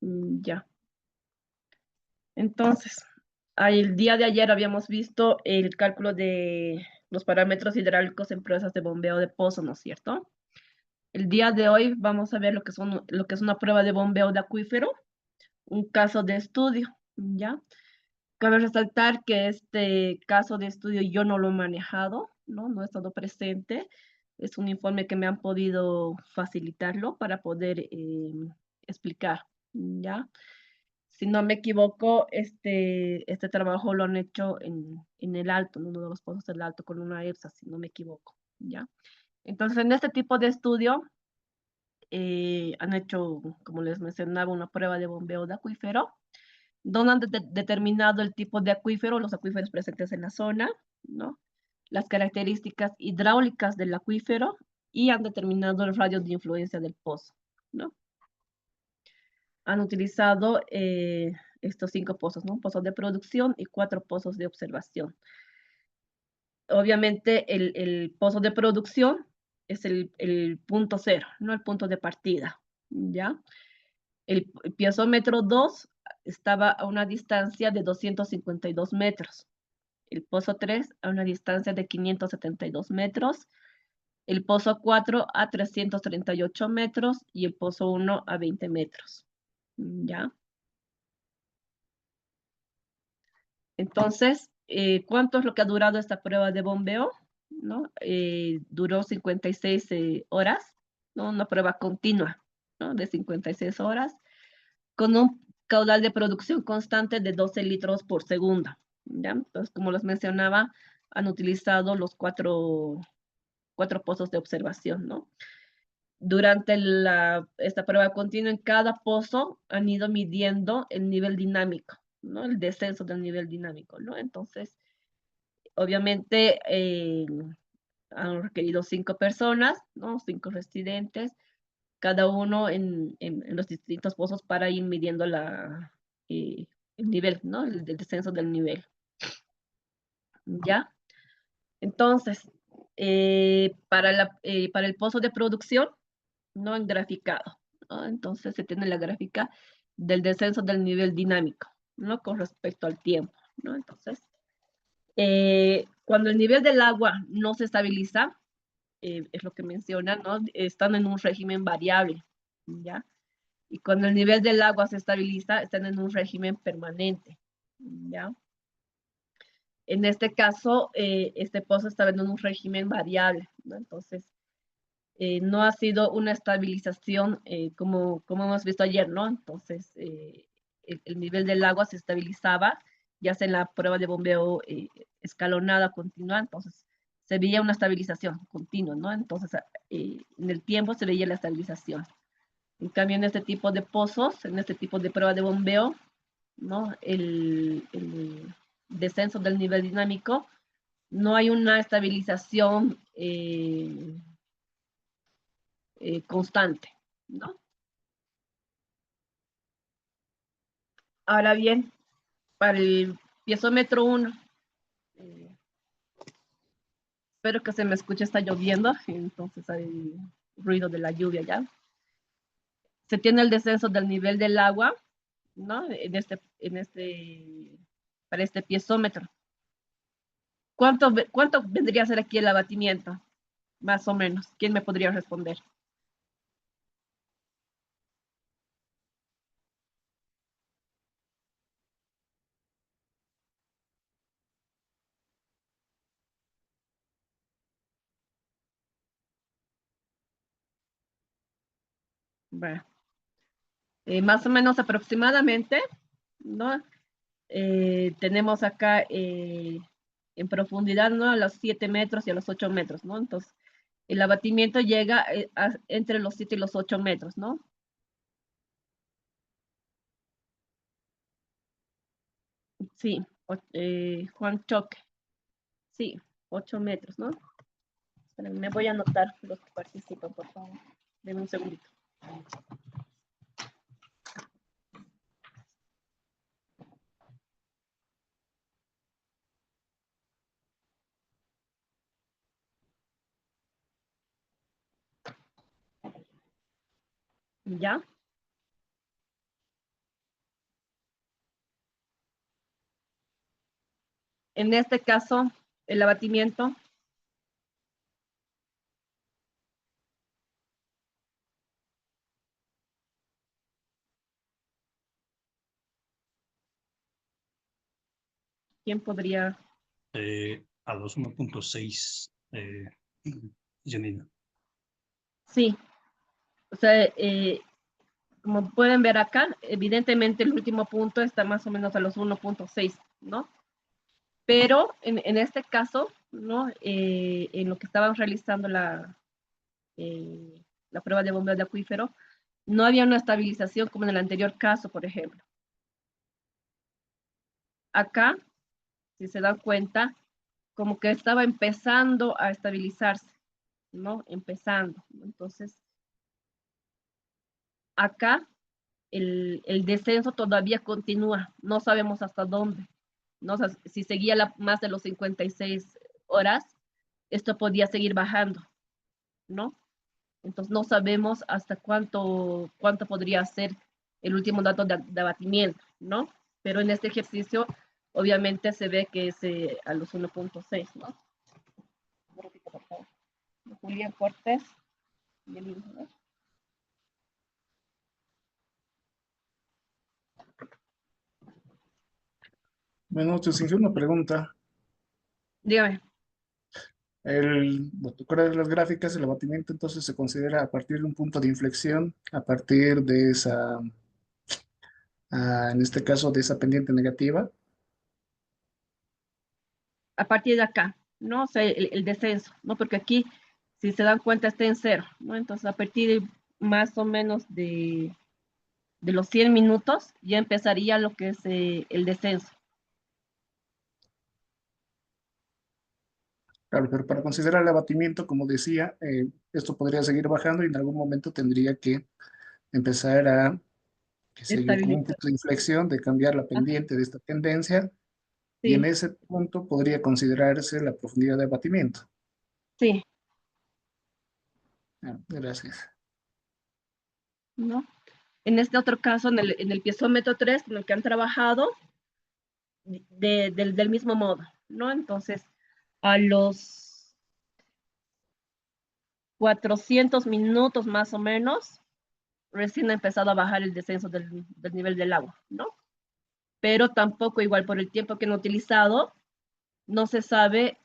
Ya. Entonces, el día de ayer habíamos visto el cálculo de los parámetros hidráulicos en presas de bombeo de pozo, ¿no es cierto? El día de hoy vamos a ver lo que es una prueba de bombeo de acuífero, un caso de estudio, ¿ya? Cabe resaltar que este caso de estudio yo no lo he manejado, ¿no? No he estado presente. Es un informe que me han podido facilitarlo para poder explicar, ¿ya? Si no me equivoco, este trabajo lo han hecho en el Alto, en uno de los pozos del Alto, con una EPSA, si no me equivoco, ¿ya? Entonces, en este tipo de estudio, han hecho, como les mencionaba, una prueba de bombeo de acuífero, donde han determinado el tipo de acuífero, los acuíferos presentes en la zona, ¿no? Las características hidráulicas del acuífero y han determinado el radio de influencia del pozo, ¿no? Han utilizado estos 5 pozos, ¿no? Pozos de producción y 4 pozos de observación. Obviamente el pozo de producción es el punto cero, no el punto de partida, ¿ya? El piezómetro 2 estaba a una distancia de 252 metros. El pozo 3 a una distancia de 572 metros. El pozo 4 a 338 metros y el pozo 1 a 20 metros. ¿Ya? Entonces, ¿cuánto es lo que ha durado esta prueba de bombeo? ¿No? Duró 56 horas, ¿no? Una prueba continua, ¿no? De 56 horas, con un caudal de producción constante de 12 litros por segundo. ¿Ya? Entonces, como les mencionaba, han utilizado los cuatro pozos de observación, ¿no? Durante esta prueba continua, en cada pozo han ido midiendo el nivel dinámico, ¿no? El descenso del nivel dinámico, ¿no? Entonces, obviamente, han requerido 5 personas, ¿no? 5 residentes, cada uno en los distintos pozos para ir midiendo el nivel, ¿no? El descenso del nivel, ¿ya? Entonces, para el pozo de producción, no en graficado, ¿no? Entonces se tiene la gráfica del descenso del nivel dinámico, ¿no? Con respecto al tiempo, ¿no? Entonces, cuando el nivel del agua no se estabiliza, es lo que menciona, ¿no? Están en un régimen variable, ¿ya? Y cuando el nivel del agua se estabiliza, están en un régimen permanente, ¿ya? En este caso, este pozo estaba en un régimen variable, ¿no? Entonces, no ha sido una estabilización como hemos visto ayer, ¿no? Entonces, el nivel del agua se estabilizaba, ya sea en la prueba de bombeo escalonada continua, entonces se veía una estabilización continua, ¿no? Entonces, en el tiempo se veía la estabilización. En cambio, en este tipo de pozos, en este tipo de prueba de bombeo, ¿no? El descenso del nivel dinámico, no hay una estabilización constante, ¿no? Ahora bien, para el piezómetro 1, eh, espero que se me escuche, está lloviendo, entonces hay ruido de la lluvia ya. Se tiene el descenso del nivel del agua, ¿no? Para este piezómetro. ¿Cuánto vendría a ser aquí el abatimiento? Más o menos. ¿Quién me podría responder? Bueno, más o menos aproximadamente, ¿no? Tenemos acá en profundidad, ¿no? A los 7 metros y a los 8 metros, ¿no? Entonces, el abatimiento llega entre los 7 y los 8 metros, ¿no? Sí, Juan Choque, sí, 8 metros, ¿no? Esperen, me voy a anotar los que participan, por favor. Denme un segundito. ¿Ya? En este caso, el abatimiento. ¿Quién podría? A los 1.6, Janina. Sí, o sea, como pueden ver acá, evidentemente el último punto está más o menos a los 1.6, ¿no? Pero en este caso, ¿no? En lo que estaban realizando la prueba de bombeo de acuífero, no había una estabilización como en el anterior caso, por ejemplo. Acá, si se dan cuenta, como que estaba empezando a estabilizarse, ¿no? Empezando. Entonces, acá el descenso todavía continúa, no sabemos hasta dónde, ¿no? O sea, si seguía más de los 56 horas, esto podía seguir bajando, ¿no? Entonces no sabemos hasta cuánto podría ser el último dato de abatimiento, ¿no? Pero en este ejercicio, obviamente se ve que es a los 1.6, ¿no? Julián Cortés. Bueno, te surgió una pregunta. Dígame. ¿Te acuerdas de las gráficas? El abatimiento entonces se considera a partir de un punto de inflexión, a partir de esa, en este caso, de esa pendiente negativa. A partir de acá, ¿no? O sea, el descenso, ¿no? Porque aquí, si se dan cuenta, está en cero, ¿no? Entonces, a partir más o menos de los 100 minutos, ya empezaría lo que es el descenso. Claro, pero para considerar el abatimiento, como decía, esto podría seguir bajando y en algún momento tendría que empezar a, qué sé yo, como un Estabilizar. punto de inflexión, de cambiar la Ah, pendiente de esta tendencia, y en sí, ese punto podría considerarse la profundidad de abatimiento. sí, Ah, gracias. ¿no? En este otro caso, en el piezómetro 3, con el que han trabajado, del mismo modo, ¿no? Entonces, a los 400 minutos más o menos, recién ha empezado a bajar el descenso del nivel del agua, ¿no? Pero tampoco igual por el tiempo que han utilizado, no se sabe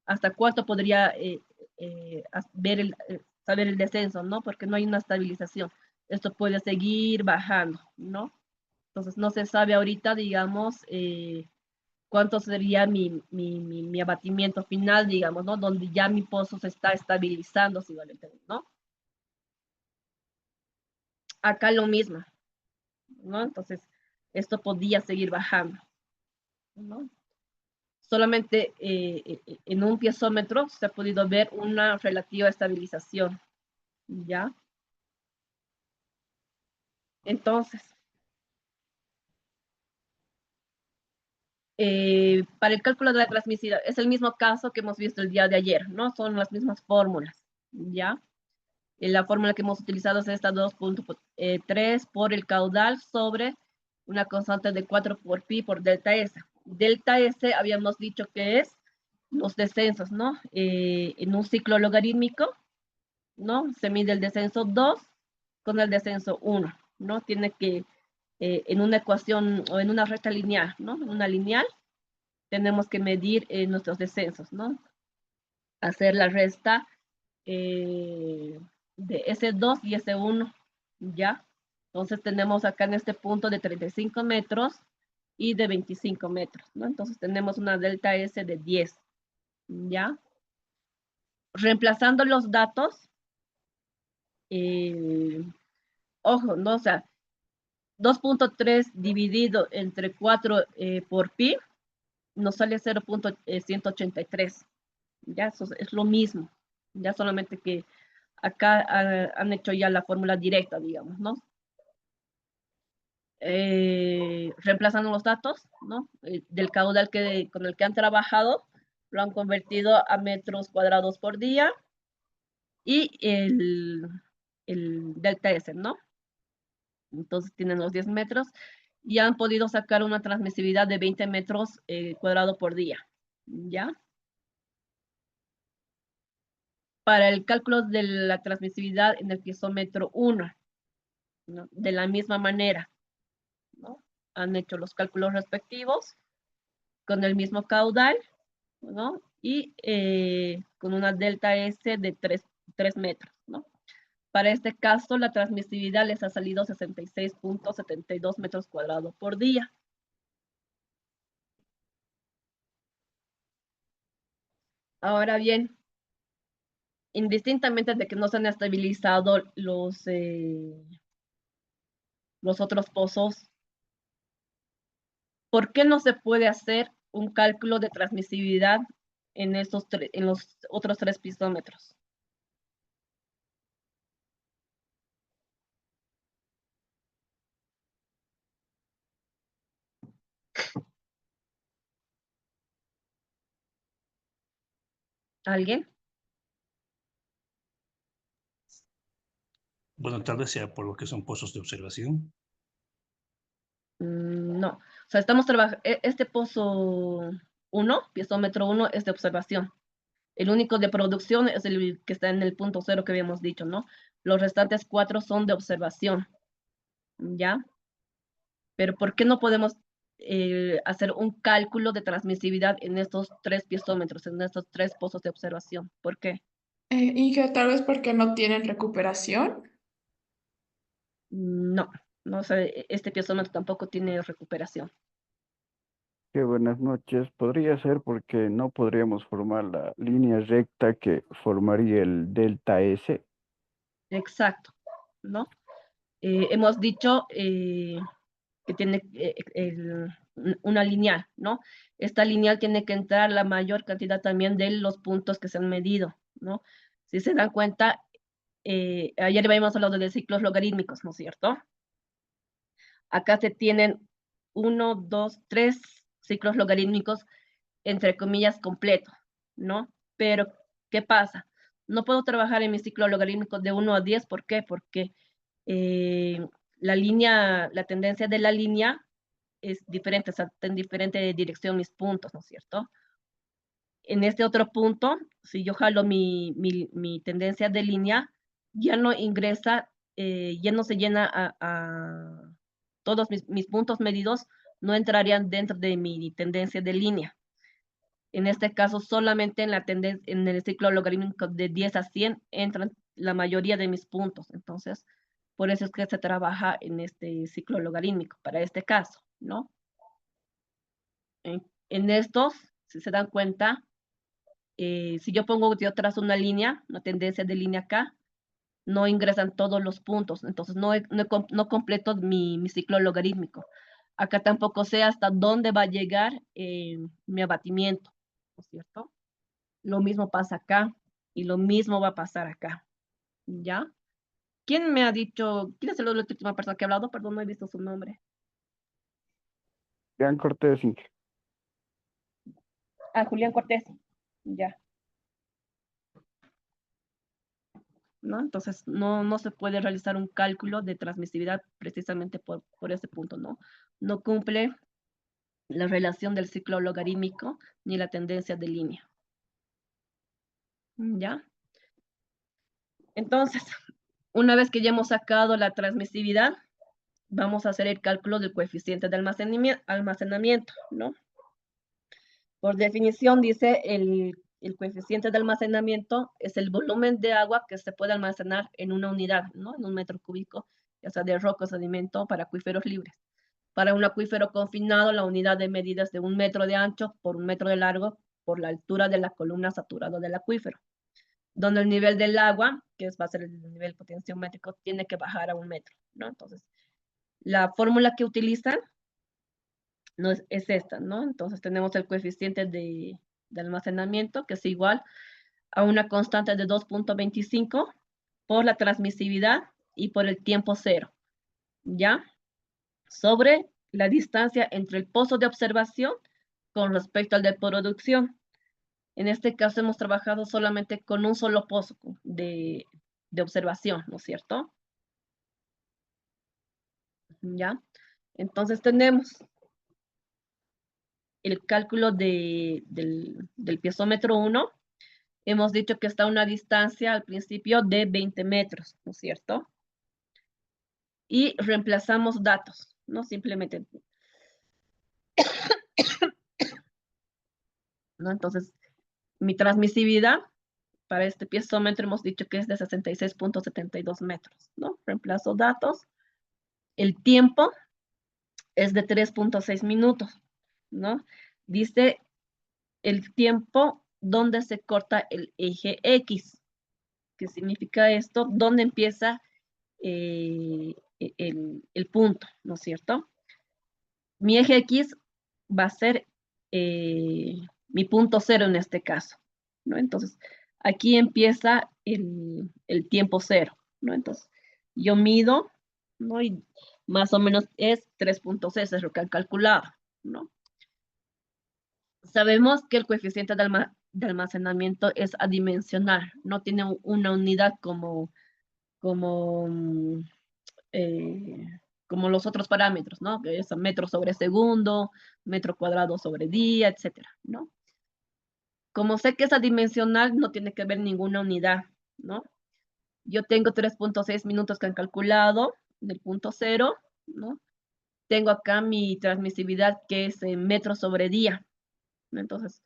hasta cuánto podría saber el descenso, ¿no? Porque no hay una estabilización. Esto puede seguir bajando, ¿no? Entonces no se sabe ahorita, digamos, cuánto sería mi abatimiento final, digamos, ¿no? Donde ya mi pozo se está estabilizando, si vale, ¿no? Acá lo mismo, ¿no? Entonces, esto podía seguir bajando, ¿no? Solamente en un piezómetro se ha podido ver una relativa estabilización, ¿ya? Entonces, para el cálculo de la transmisividad es el mismo caso que hemos visto el día de ayer, ¿no? Son las mismas fórmulas, ¿ya? La fórmula que hemos utilizado es esta 2.3 por el caudal sobre una constante de 4 por pi por delta S. Delta S habíamos dicho que es los descensos, ¿no? En un ciclo logarítmico, ¿no? Se mide el descenso 2 con el descenso 1, ¿no? Tiene que, en una ecuación o en una recta lineal, ¿no? En una lineal, tenemos que medir nuestros descensos, ¿no? Hacer la resta de S2 y S1, ¿ya? Entonces tenemos acá en este punto de 35 metros y de 25 metros, ¿no? Entonces tenemos una delta S de 10, ¿ya? Reemplazando los datos, eh, ojo, ¿no? O sea, 2.3 dividido entre 4 por pi nos sale 0.183. Ya, eso es lo mismo. Ya solamente que acá han hecho ya la fórmula directa, digamos, ¿no? Reemplazando los datos, ¿no? Del caudal con el que han trabajado, lo han convertido a metros cuadrados por día y el delta S, ¿no? Entonces tienen los 10 metros y han podido sacar una transmisividad de 20 metros cuadrados por día, ¿ya? Para el cálculo de la transmisividad en el piezómetro 1, ¿no? De la misma manera, ¿no? Han hecho los cálculos respectivos con el mismo caudal, ¿no? Y con una delta S de 3 metros, ¿no? Para este caso, la transmisividad les ha salido 66.72 metros cuadrados por día. Ahora bien, indistintamente de que no se han estabilizado los otros pozos, ¿por qué no se puede hacer un cálculo de transmisividad en los otros 3 pisómetros? ¿Alguien? Bueno, tal vez sea por lo que son pozos de observación. No. O sea, estamos trabajando, este pozo 1, piezómetro 1, es de observación. El único de producción es el que está en el punto 0 que habíamos dicho, ¿no? Los restantes 4 son de observación, ¿ya? Pero ¿por qué no podemos hacer un cálculo de transmisividad en estos 3 piezómetros, en estos 3 pozos de observación? ¿Por qué? Y que tal vez porque no tienen recuperación. No, no sé, este piezómetro tampoco tiene recuperación. Qué buenas noches. Podría ser porque no podríamos formar la línea recta que formaría el delta S. Exacto, ¿no? Hemos dicho que tiene una lineal, ¿no? Esta lineal tiene que entrar la mayor cantidad también de los puntos que se han medido, ¿no? Si se dan cuenta, ayer habíamos hablado de ciclos logarítmicos, ¿no es cierto? Acá se tienen 1, 2, 3 ciclos logarítmicos, entre comillas, completos, ¿no? Pero, ¿qué pasa? No puedo trabajar en mi ciclo logarítmico de 1 a 10, ¿por qué? Porque la tendencia de la línea es diferente, o sea, en diferente dirección mis puntos, ¿no es cierto? En este otro punto, si yo jalo mi tendencia de línea, ya no ingresa, ya no se llena todos mis puntos medidos, no entrarían dentro de mi tendencia de línea. En este caso, solamente en el ciclo logarítmico de 10 a 100 entran la mayoría de mis puntos. Entonces, por eso es que se trabaja en este ciclo logarítmico, para este caso, ¿no? En estos, si se dan cuenta, si yo pongo yo trazo una línea, una tendencia de línea acá, no ingresan todos los puntos, entonces no completo mi ciclo logarítmico. Acá tampoco sé hasta dónde va a llegar mi abatimiento, ¿no es cierto? Lo mismo pasa acá y lo mismo va a pasar acá, ¿ya? ¿Quién me ha dicho, quién es la última persona que ha hablado? Perdón, no he visto su nombre. Gran Cortés, Inge. Ah, Julián Cortés, ya. ¿No? Entonces, no se puede realizar un cálculo de transmisividad precisamente por ese punto, ¿no? No cumple la relación del ciclo logarítmico ni la tendencia de línea. ¿Ya? Entonces, una vez que ya hemos sacado la transmisividad, vamos a hacer el cálculo del coeficiente de almacenamiento, ¿no? Por definición, dice el coeficiente de almacenamiento es el volumen de agua que se puede almacenar en una unidad, ¿no? En un metro cúbico, ya sea de roca o sedimento para acuíferos libres. Para un acuífero confinado, la unidad de medida es de 1 metro de ancho por 1 metro de largo por la altura de la columna saturada del acuífero, donde el nivel del agua, que va a ser el nivel potenciométrico, tiene que bajar a 1 metro, ¿no? Entonces, la fórmula que utilizan no es esta, ¿no? Entonces tenemos el coeficiente de almacenamiento, que es igual a una constante de 2.25 por la transmisividad y por el tiempo cero, ¿ya? Sobre la distancia entre el pozo de observación con respecto al de producción. En este caso hemos trabajado solamente con un solo pozo de observación, ¿no es cierto? ¿Ya? Entonces tenemos el cálculo del piezómetro 1. Hemos dicho que está a una distancia al principio de 20 metros, ¿no es cierto? Y reemplazamos datos, ¿no? Simplemente, ¿no? Entonces, mi transmisividad para este piezómetro hemos dicho que es de 66.72 metros, ¿no? Reemplazo datos. El tiempo es de 3.6 minutos, ¿no? Dice el tiempo donde se corta el eje X. ¿Qué significa esto? ¿Dónde empieza el punto, ¿no es cierto? Mi eje X va a ser mi punto cero en este caso, ¿no? Entonces, aquí empieza el tiempo cero, ¿no? Entonces, yo mido, ¿no? Y más o menos es 3.6, es lo que han calculado, ¿no? Sabemos que el coeficiente de almacenamiento es adimensional, no tiene una unidad como eh, como los otros parámetros, ¿no? Que es metro sobre segundo, metro cuadrado sobre día, etcétera, ¿no? Como sé que es adimensional, no tiene que haber ninguna unidad, ¿no? Yo tengo 3.6 minutos que han calculado del punto cero, ¿no? Tengo acá mi transmisividad que es en metros sobre día, ¿no? Entonces,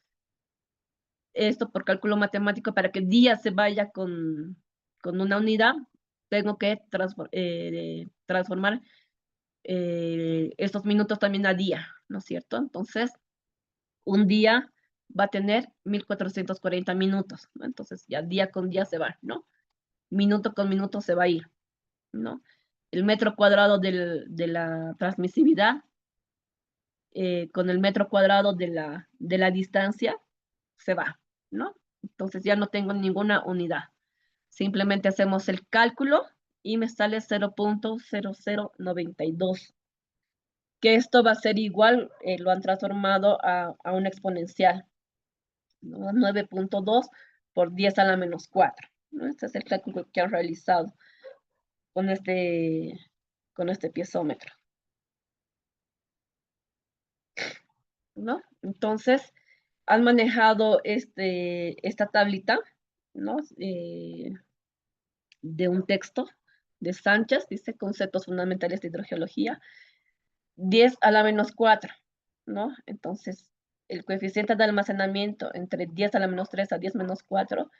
esto por cálculo matemático, para que día se vaya con una unidad, tengo que transformar estos minutos también a día, ¿no es cierto? Entonces, un día va a tener 1440 minutos, ¿no? Entonces, ya día con día se va, ¿no? Minuto con minuto se va a ir, ¿no? El metro cuadrado de la transmisividad con el metro cuadrado de la distancia se va, ¿no? Entonces ya no tengo ninguna unidad. Simplemente hacemos el cálculo y me sale 0.0092. Que esto va a ser igual, lo han transformado a una exponencial, ¿no? 9.2 por 10 a la menos 4, ¿no? Este es el cálculo que han realizado con este piezómetro, ¿no? Entonces, han manejado esta tablita, ¿no? De un texto de Sánchez, dice conceptos fundamentales de hidrogeología, 10 a la menos 4, ¿no? Entonces, el coeficiente de almacenamiento entre 10 a la menos 3 a 10 menos 4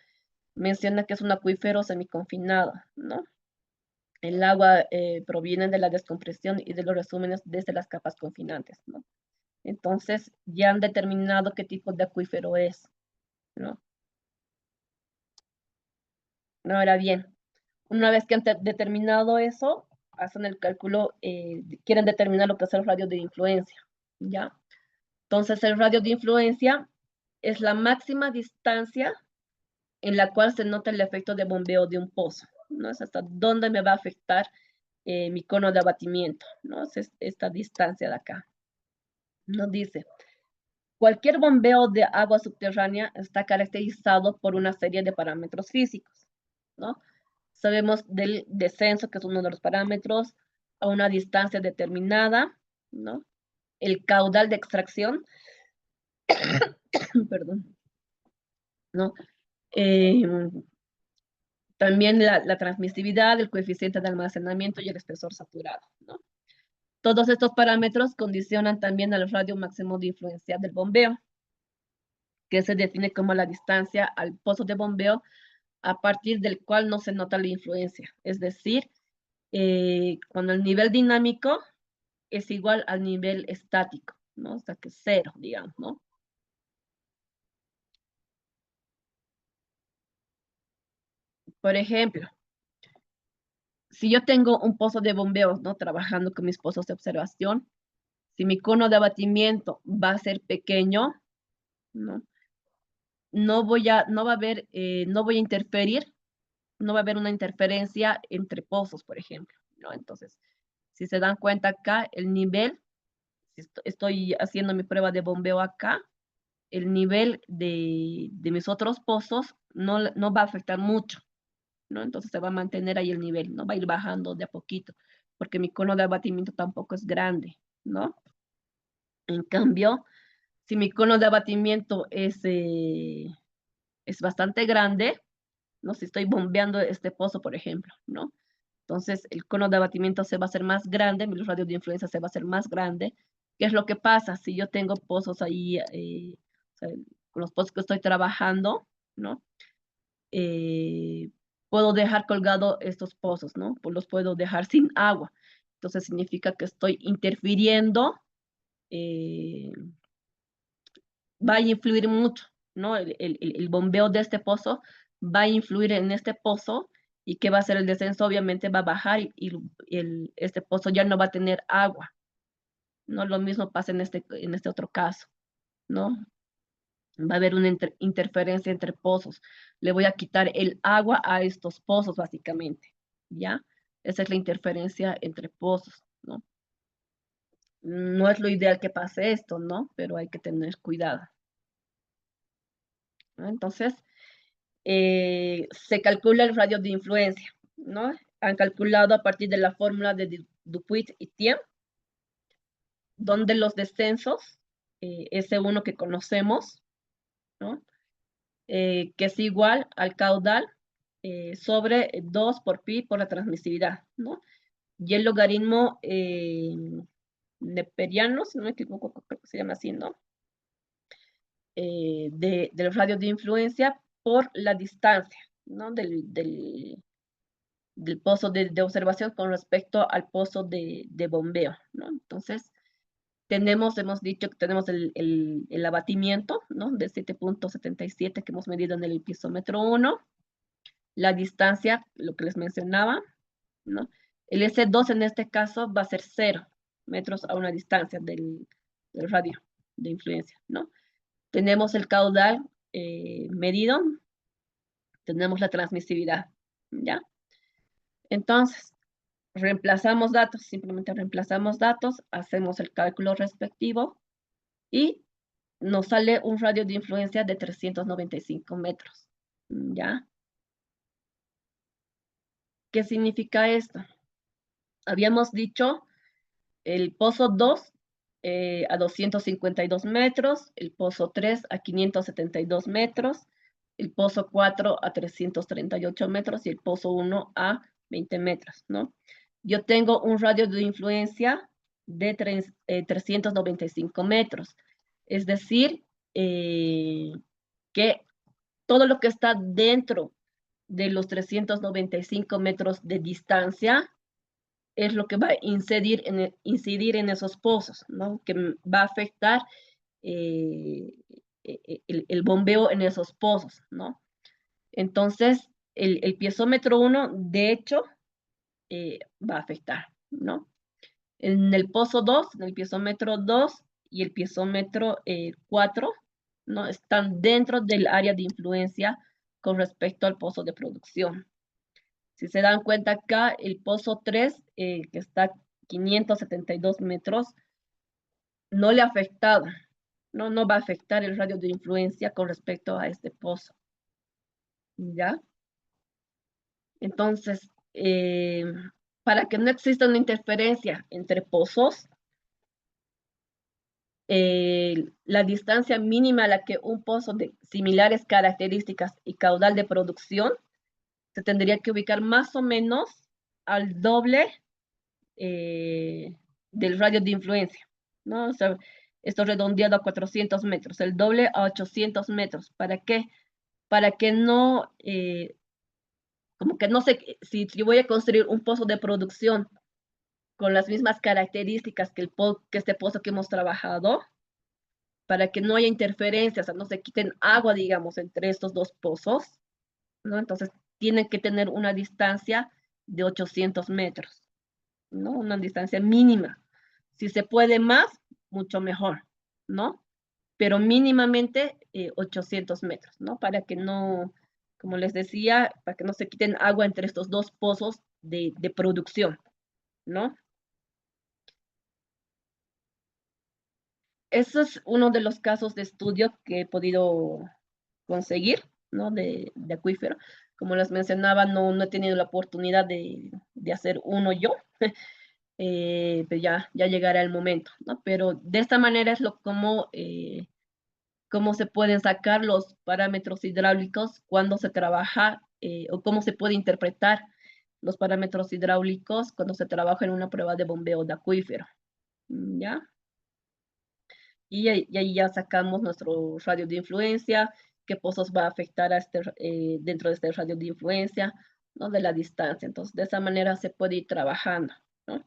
menciona que es un acuífero semiconfinado, ¿no? El agua proviene de la descompresión y de los resúmenes desde las capas confinantes, ¿no? Entonces, ya han determinado qué tipo de acuífero es, ¿no? Ahora bien, una vez que han determinado eso, hacen el cálculo, quieren determinar lo que es el radio de influencia, ¿ya? Entonces, el radio de influencia es la máxima distancia en la cual se nota el efecto de bombeo de un pozo, ¿no? Es hasta dónde me va a afectar mi cono de abatimiento, ¿no? Es esta distancia de acá. Nos dice, cualquier bombeo de agua subterránea está caracterizado por una serie de parámetros físicos, ¿no? Sabemos del descenso, que es uno de los parámetros, a una distancia determinada, ¿no? El caudal de extracción, perdón, ¿no? También la transmisividad, el coeficiente de almacenamiento y el espesor saturado, ¿no? Todos estos parámetros condicionan también al radio máximo de influencia del bombeo, que se define como la distancia al pozo de bombeo a partir del cual no se nota la influencia. Es decir, cuando el nivel dinámico es igual al nivel estático, ¿no? O sea que cero, digamos, ¿no? Por ejemplo, si yo tengo un pozo de bombeo, ¿no? Trabajando con mis pozos de observación, si mi cono de abatimiento va a ser pequeño, ¿no? No va a haber, no voy a interferir, no va a haber una interferencia entre pozos, por ejemplo, ¿no? Entonces, si se dan cuenta acá, el nivel, si estoy haciendo mi prueba de bombeo acá, el nivel de mis otros pozos no va a afectar mucho, ¿no? Entonces se va a mantener ahí el nivel, no va a ir bajando de a poquito. porque mi cono de abatimiento tampoco es grande, ¿no? En cambio, si mi cono de abatimiento es bastante grande, ¿no? Si estoy bombeando este pozo, por ejemplo, ¿no? Entonces, el cono de abatimiento se va a hacer más grande, mi radio de influencia se va a hacer más grande. ¿Qué es lo que pasa? Si yo tengo pozos ahí, o sea, con los pozos que estoy trabajando, ¿no? Eh, puedo dejar colgado estos pozos, ¿no? Pues los puedo dejar sin agua. Entonces, significa que estoy interfiriendo, eh, va a influir mucho, ¿no? El bombeo de este pozo va a influir en este pozo y ¿qué va a hacer el descenso? Obviamente va a bajar y este pozo ya no va a tener agua, ¿no? Lo mismo pasa en este otro caso, ¿no? Va a haber una interferencia entre pozos. Le voy a quitar el agua a estos pozos, básicamente, ¿ya? Esa es la interferencia entre pozos, ¿no? No es lo ideal que pase esto, ¿no? Pero hay que tener cuidado, ¿no? Entonces, se calcula el radio de influencia, ¿no? Han calculado a partir de la fórmula de Dupuit y Thiem, donde los descensos, S1 que conocemos, ¿no? Que es igual al caudal sobre 2 por pi por la transmisividad, ¿no? Y el logaritmo neperiano, si no me equivoco, creo que se llama así, ¿no? Del radio de influencia por la distancia, ¿no? Del pozo de observación con respecto al pozo de bombeo, ¿no? Entonces, hemos dicho que tenemos el abatimiento, ¿no? De 7.77 que hemos medido en el piezómetro 1, la distancia, lo que les mencionaba, ¿no? El S2 en este caso va a ser 0 metros a una distancia del radio de influencia, ¿no? Tenemos el caudal medido, tenemos la transmisividad, ¿ya? Entonces, reemplazamos datos, simplemente reemplazamos datos, hacemos el cálculo respectivo y nos sale un radio de influencia de 395 metros, ¿ya? ¿Qué significa esto? Habíamos dicho el pozo 2 a 252 metros, el pozo 3 a 572 metros, el pozo 4 a 338 metros y el pozo 1 a 20 metros, ¿no? Yo tengo un radio de influencia de 395 metros, es decir, que todo lo que está dentro de los 395 metros de distancia es lo que va a incidir en esos pozos, ¿no? Que va a afectar el bombeo en esos pozos, ¿no? Entonces, el piezómetro 1, de hecho, va a afectar, ¿no? En el pozo 2, en el piezómetro 2 y el piezómetro 4, ¿no? Están dentro del área de influencia con respecto al pozo de producción. Si se dan cuenta acá, el pozo 3, que está a 572 metros, no le ha afectado, no va a afectar el radio de influencia con respecto a este pozo, ¿ya? Entonces, para que no exista una interferencia entre pozos, la distancia mínima a la que un pozo de similares características y caudal de producción se tendría que ubicar más o menos al doble del radio de influencia, ¿no? O sea, esto redondeado a 400 metros, el doble a 800 metros. ¿Para qué? Para que no, como que no sé, si voy a construir un pozo de producción con las mismas características que este pozo que hemos trabajado, para que no haya interferencias, o sea, no se quiten agua, digamos, entre estos dos pozos, ¿no? Entonces, tienen que tener una distancia de 800 metros, ¿no? Una distancia mínima. Si se puede más, mucho mejor, ¿no? Pero mínimamente 800 metros, ¿no? Para que no, como les decía, para que no se quiten agua entre estos dos pozos de producción, ¿no? Eso es uno de los casos de estudio que he podido conseguir, ¿no? De acuífero. Como les mencionaba, no he tenido la oportunidad de hacer uno yo, pues ya llegará el momento, ¿no? Pero de esta manera es cómo se pueden sacar los parámetros hidráulicos cuando se trabaja o cómo se puede interpretar los parámetros hidráulicos cuando se trabaja en una prueba de bombeo de acuífero, ¿ya? Y ahí ya sacamos nuestro radio de influencia, qué pozos va a afectar a dentro de este radio de influencia, ¿no? De la distancia. Entonces, de esa manera se puede ir trabajando, ¿no?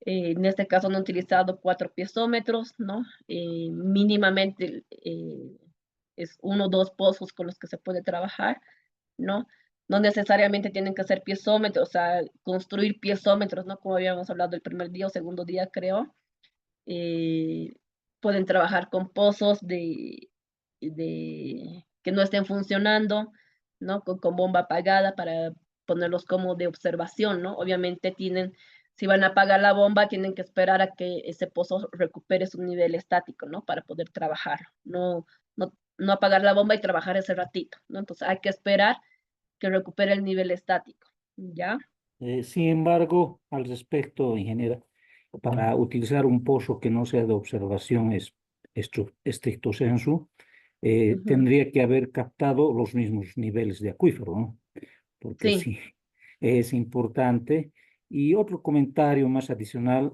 En este caso han utilizado 4 piezómetros, ¿no? Mínimamente es 1 o 2 pozos con los que se puede trabajar, ¿no? No necesariamente tienen que ser piezómetros, o sea, construir piezómetros, ¿no? Como habíamos hablado el primer día o segundo día, creo. Eh, Pueden trabajar con pozos que no estén funcionando, ¿no? Con bomba apagada para ponerlos como de observación, ¿no? Obviamente si van a apagar la bomba, tienen que esperar a que ese pozo recupere su nivel estático, ¿no? Para poder trabajar, no apagar la bomba y trabajar ese ratito, ¿no? Entonces hay que esperar que recupere el nivel estático, ¿ya? Sin embargo, al respecto, ingeniera, para utilizar un pozo que no sea de observación estricto sensu, tendría que haber captado los mismos niveles de acuífero, ¿no? Porque Sí, sí, es importante. Y otro comentario más adicional,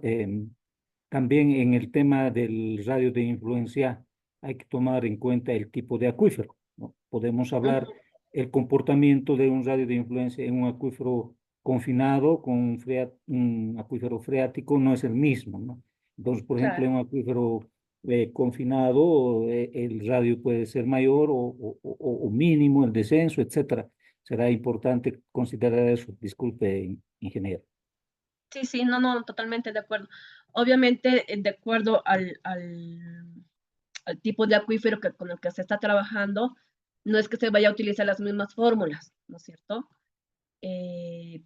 también en el tema del radio de influencia hay que tomar en cuenta el tipo de acuífero, ¿no? Podemos hablar el comportamiento de un radio de influencia en un acuífero confinado con un acuífero freático no es el mismo, ¿no? Entonces, por ejemplo, claro. en un acuífero confinado, el radio puede ser mayor o mínimo, el descenso, etcétera. Será importante considerar eso. Disculpe, ingeniero. Sí, no, totalmente de acuerdo. Obviamente, de acuerdo al tipo de acuífero con el que se está trabajando, no es que se vaya a utilizar las mismas fórmulas, ¿no es cierto?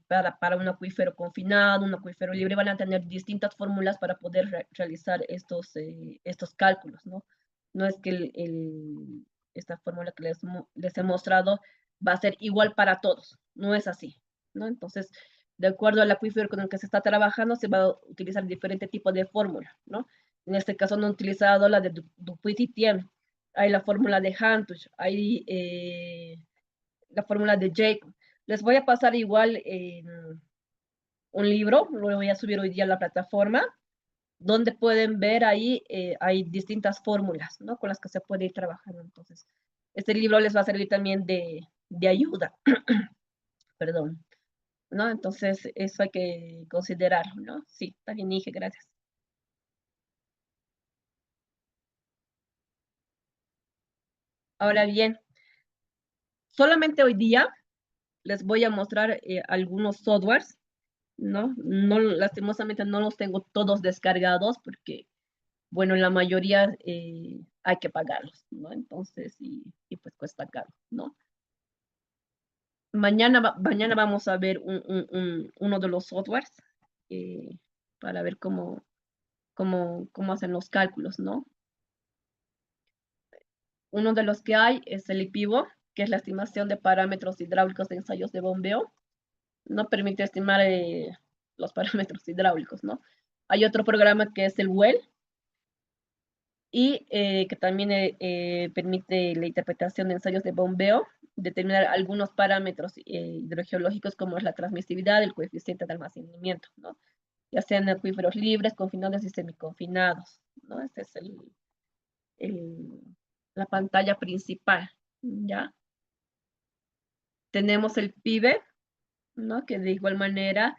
Para un acuífero confinado, un acuífero libre, van a tener distintas fórmulas para poder realizar estos cálculos, ¿no? No es que esta fórmula que les he mostrado va a ser igual para todos, no es así, ¿no? Entonces, de acuerdo al acuífero con el que se está trabajando, se va a utilizar diferente tipo de fórmula, ¿no? En este caso no he utilizado la de Dupuytren, hay la fórmula de Hantuch, hay la fórmula de Jacob. Les voy a pasar igual un libro, lo voy a subir hoy día a la plataforma, donde pueden ver ahí, hay distintas fórmulas, ¿no? Con las que se puede ir trabajando. Entonces, este libro les va a servir también de ayuda, perdón, ¿no? Entonces, eso hay que considerarlo, ¿no? Sí, está bien, Ige, gracias. Ahora bien, solamente hoy día les voy a mostrar algunos softwares, ¿no? Lastimosamente no los tengo todos descargados porque bueno, la mayoría hay que pagarlos, ¿no? Entonces, y pues cuesta caro, ¿no? Mañana vamos a ver uno de los softwares eh, para ver cómo hacen los cálculos, ¿no? Uno de los que hay es el IPIVO, que es la estimación de parámetros hidráulicos de ensayos de bombeo. No permite estimar los parámetros hidráulicos, ¿no? Hay otro programa que es el WELL, y que también permite la interpretación de ensayos de bombeo, determinar algunos parámetros hidrogeológicos como es la transmisividad, el coeficiente de almacenamiento, ¿no? Ya sean acuíferos libres, confinados y semiconfinados, ¿no? Esta es la pantalla principal, ¿ya? Tenemos el PIBE, ¿no? Que de igual manera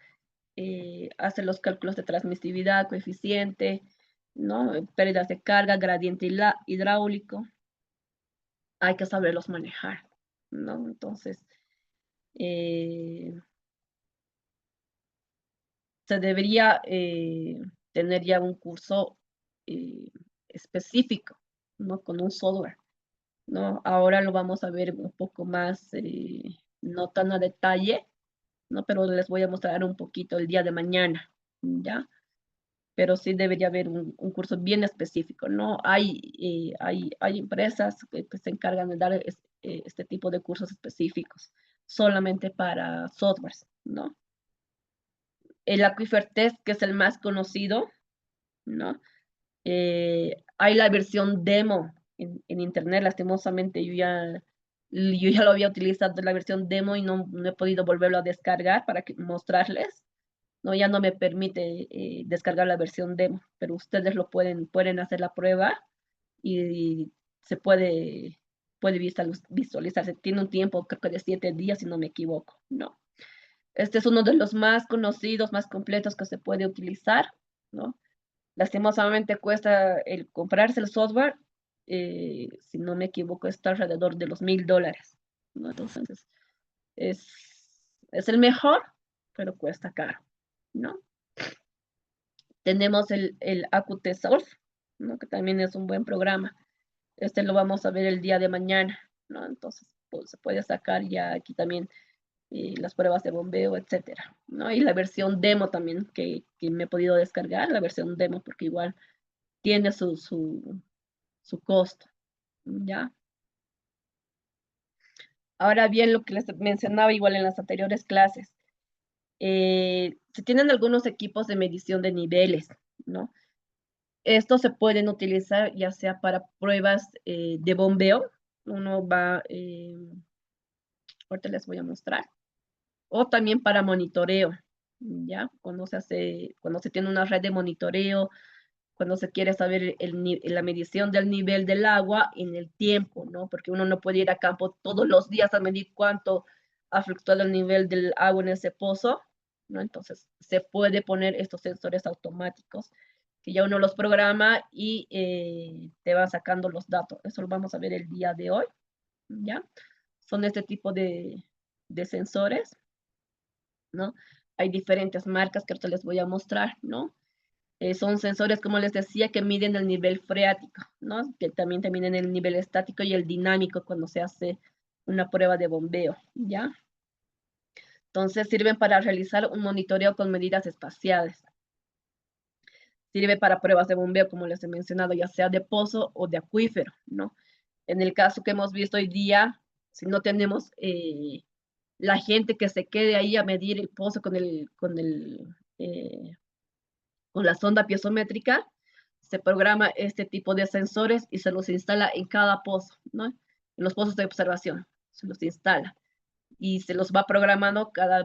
hace los cálculos de transmisividad, coeficiente, ¿no? Pérdidas de carga, gradiente hidráulico, hay que saberlos manejar, ¿no? Entonces, eh, se debería tener ya un curso específico, ¿no? Con un software, ¿no? Ahora lo vamos a ver un poco más, no tan a detalle, ¿no? Pero les voy a mostrar un poquito el día de mañana, ¿ya? Pero sí debería haber un curso bien específico, ¿no? Hay empresas que se encargan de dar este tipo de cursos específicos solamente para softwares, ¿no? el Aquifer Test, que es el más conocido, ¿no? Hay la versión demo en internet, lastimosamente yo ya lo había utilizado la versión demo y no he podido volverlo a descargar para mostrarles. No, ya no me permite descargar la versión demo, pero ustedes lo pueden hacer la prueba y se puede visualizarse. Tiene un tiempo, creo que de 7 días, si no me equivoco, ¿no? Este es uno de los más conocidos, más completos que se puede utilizar, ¿no? Lastimosamente cuesta el comprarse el software, si no me equivoco, está alrededor de los $1000, ¿no? Entonces, es el mejor, pero cuesta caro, ¿no? Tenemos el AQT Solve, ¿no? Que también es un buen programa. Este lo vamos a ver el día de mañana, ¿no? Entonces, pues, se puede sacar ya aquí también las pruebas de bombeo, etcétera, ¿no? Y la versión demo también que me he podido descargar, la versión demo, porque igual tiene su costo, ¿ya? Ahora bien, lo que les mencionaba igual en las anteriores clases, se tienen algunos equipos de medición de niveles, ¿no? Estos se pueden utilizar ya sea para pruebas de bombeo, uno va, ahorita les voy a mostrar, o también para monitoreo, ¿ya? Cuando se tiene una red de monitoreo, cuando se quiere saber la medición del nivel del agua en el tiempo, ¿no? Porque uno no puede ir a campo todos los días a medir cuánto ha fluctuado el nivel del agua en ese pozo, ¿no? Entonces, se puede poner estos sensores automáticos que ya uno los programa y te va sacando los datos. Eso lo vamos a ver el día de hoy, ¿ya? Son este tipo de sensores, ¿no? Hay diferentes marcas que ahorita les voy a mostrar, ¿no? Son sensores, como les decía, que miden el nivel freático, ¿no? Que también te miden el nivel estático y el dinámico cuando se hace una prueba de bombeo, ¿ya? Entonces sirven para realizar un monitoreo con medidas espaciadas. Sirve para pruebas de bombeo, como les he mencionado, ya sea de pozo o de acuífero, ¿no? En el caso que hemos visto hoy día, si no tenemos la gente que se quede ahí a medir el pozo con la sonda piezométrica, se programa este tipo de sensores y se los instala en cada pozo, ¿no? En los pozos de observación, se los instala y se los va programando cada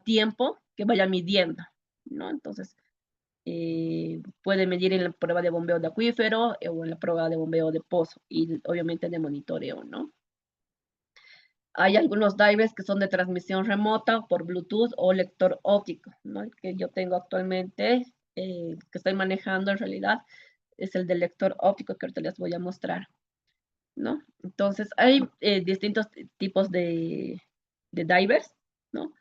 tiempo que vaya midiendo, ¿no? Entonces, puede medir en la prueba de bombeo de acuífero o en la prueba de bombeo de pozo y obviamente de monitoreo, ¿no? Hay algunos divers que son de transmisión remota por Bluetooth o lector óptico, ¿no? El que yo tengo actualmente, que estoy manejando en realidad, es el del lector óptico que ahorita les voy a mostrar, ¿no? Entonces, hay distintos tipos de divers, ¿no?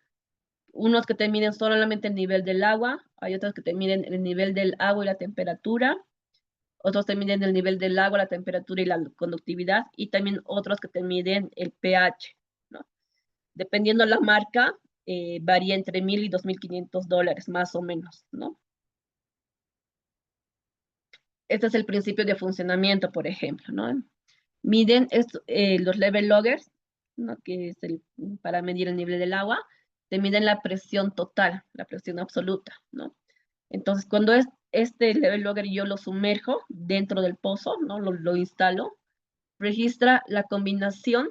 Unos que te miden solamente el nivel del agua, hay otros que te miden el nivel del agua y la temperatura, otros te miden el nivel del agua, la temperatura y la conductividad, y también otros que te miden el pH, ¿no? Dependiendo la marca, varía entre $1000 y $2500, más o menos, ¿no? Este es el principio de funcionamiento, por ejemplo, ¿no? Miden los level loggers, ¿no? Que es para medir el nivel del agua, te miden la presión total, la presión absoluta, ¿no? Entonces, cuando este level logger yo lo sumerjo dentro del pozo, ¿no? Lo instalo, registra la combinación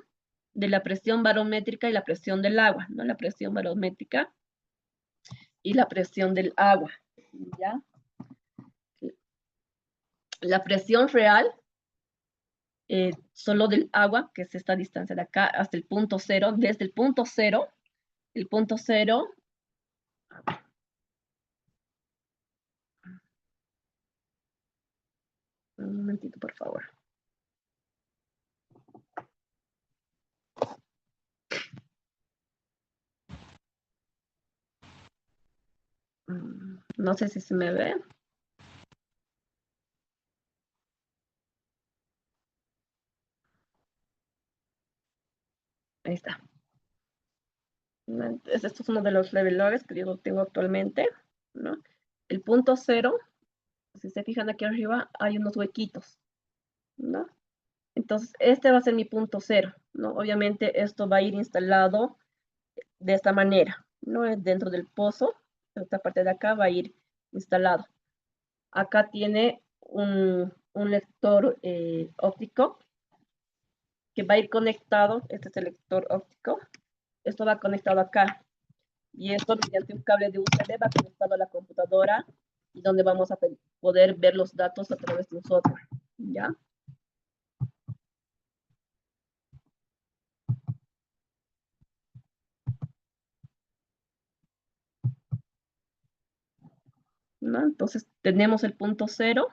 de la presión barométrica y la presión del agua, ¿no? La presión barométrica y la presión del agua, ¿ya? La presión real, solo del agua, que es esta distancia de acá hasta el punto cero, desde el punto cero, un momentito, por favor. No sé si se me ve. Ahí está. Esto es uno de los level loggers que yo tengo actualmente, ¿no? El punto cero, si se fijan aquí arriba, hay unos huequitos, ¿no? Entonces, este va a ser mi punto cero, ¿no? Obviamente esto va a ir instalado de esta manera, no es dentro del pozo. Esta parte de acá va a ir instalado. Acá tiene un lector óptico que va a ir conectado. Este es el lector óptico. Esto va conectado acá. Y esto mediante un cable de USB va conectado a la computadora y donde vamos a poder ver los datos a través de un software. ¿Ya? ¿No? Entonces tenemos el punto cero,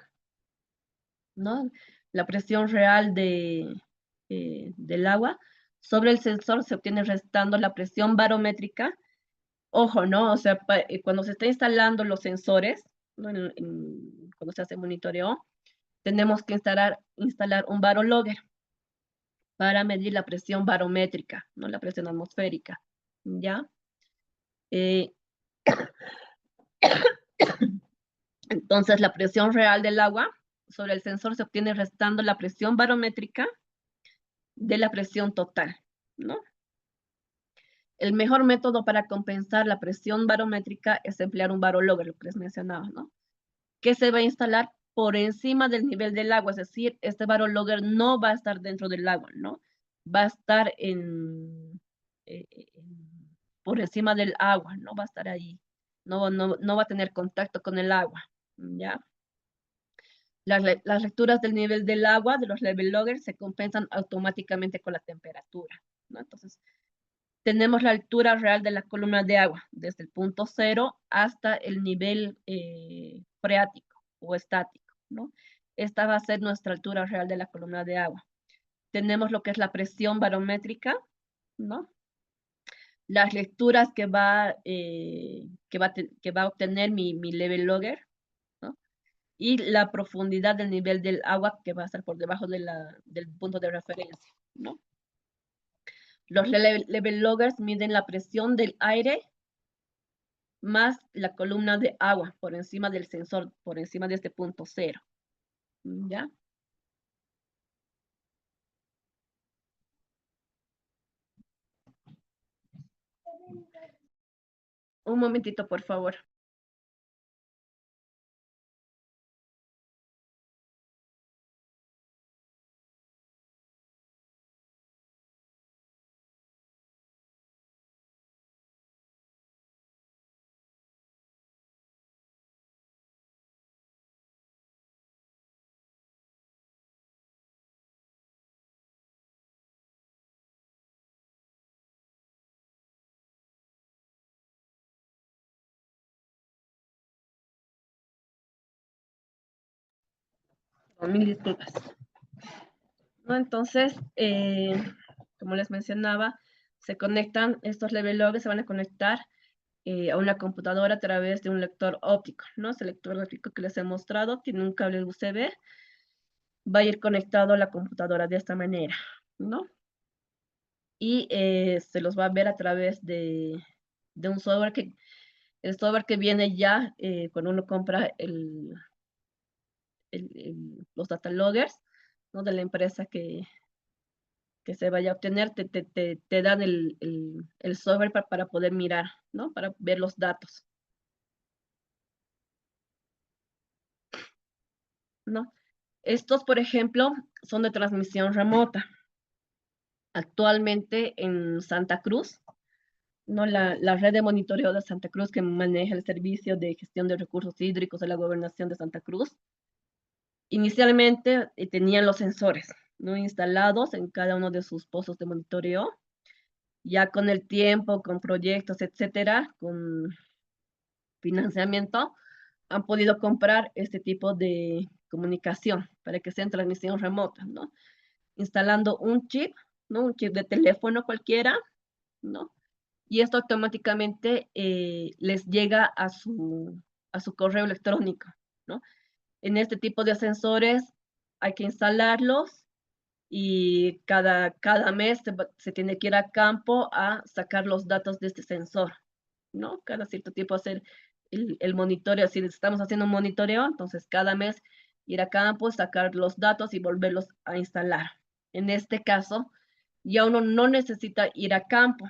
¿no? La presión real del agua sobre el sensor se obtiene restando la presión barométrica. Ojo, ¿no? O sea, cuando se está instalando los sensores, ¿no? Cuando se hace monitoreo, tenemos que instalar un barologger para medir la presión barométrica, no la presión atmosférica, ¿ya? Entonces, la presión real del agua sobre el sensor se obtiene restando la presión barométrica de la presión total, ¿no? El mejor método para compensar la presión barométrica es emplear un barologger, lo que les mencionaba, ¿no? Que se va a instalar por encima del nivel del agua, es decir, este barologger no va a estar dentro del agua, ¿no? Va a estar por encima del agua, no va a estar ahí, no va a tener contacto con el agua, ¿ya? Las lecturas del nivel del agua de los level loggers se compensan automáticamente con la temperatura, ¿no? Entonces, tenemos la altura real de la columna de agua, desde el punto cero hasta el nivel freático o estático, ¿no? Esta va a ser nuestra altura real de la columna de agua. Tenemos lo que es la presión barométrica, ¿no? Las lecturas que va a obtener mi level logger, ¿no? Y la profundidad del nivel del agua que va a estar por debajo del punto de referencia, ¿no? Los level loggers miden la presión del aire más la columna de agua por encima del sensor, por encima de este punto cero. ¿Ya? Un momentito, por favor. Mil disculpas. ¿No? Entonces, como les mencionaba, se conectan, estos level loggers se van a conectar a una computadora a través de un lector óptico, ¿no? Ese lector óptico que les he mostrado tiene un cable USB, va a ir conectado a la computadora de esta manera, ¿no? Y se los va a ver a través de un software el software que viene ya cuando uno compra los data loggers, ¿no? De la empresa que se vaya a obtener, te dan el software para poder mirar, ¿no? Para ver los datos, ¿no? Estos, por ejemplo, son de transmisión remota. Actualmente en Santa Cruz, ¿no? La red de monitoreo de Santa Cruz que maneja el servicio de gestión de recursos hídricos de la gobernación de Santa Cruz, inicialmente tenían los sensores, ¿no? Instalados en cada uno de sus pozos de monitoreo. Ya con el tiempo, con proyectos, etcétera, con financiamiento, han podido comprar este tipo de comunicación para que sea en transmisión remota, ¿no? Instalando un chip, ¿no? Un chip de teléfono cualquiera, ¿no? Y esto automáticamente les llega a su correo electrónico, ¿no? En este tipo de sensores hay que instalarlos y cada mes se tiene que ir a campo a sacar los datos de este sensor, ¿no? Cada cierto tiempo hacer el monitoreo, si estamos haciendo un monitoreo, entonces cada mes ir a campo, sacar los datos y volverlos a instalar. En este caso, ya uno no necesita ir a campo,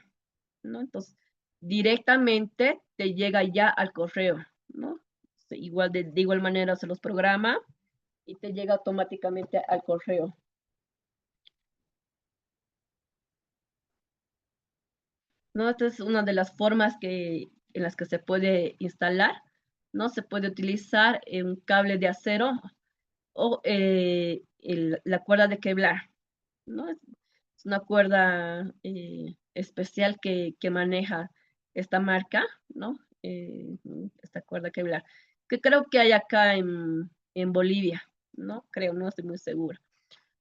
¿no? Entonces, directamente te llega ya al correo, ¿no? Igual de igual manera se los programa y te llega automáticamente al correo. ¿No? Esta es una de las formas en las que se puede instalar, ¿no? Se puede utilizar un cable de acero o la cuerda de Kevlar, ¿no? Es una cuerda especial que maneja esta marca, ¿no? Esta cuerda Kevlar, que creo que hay acá en Bolivia, ¿no? Creo, no estoy muy segura.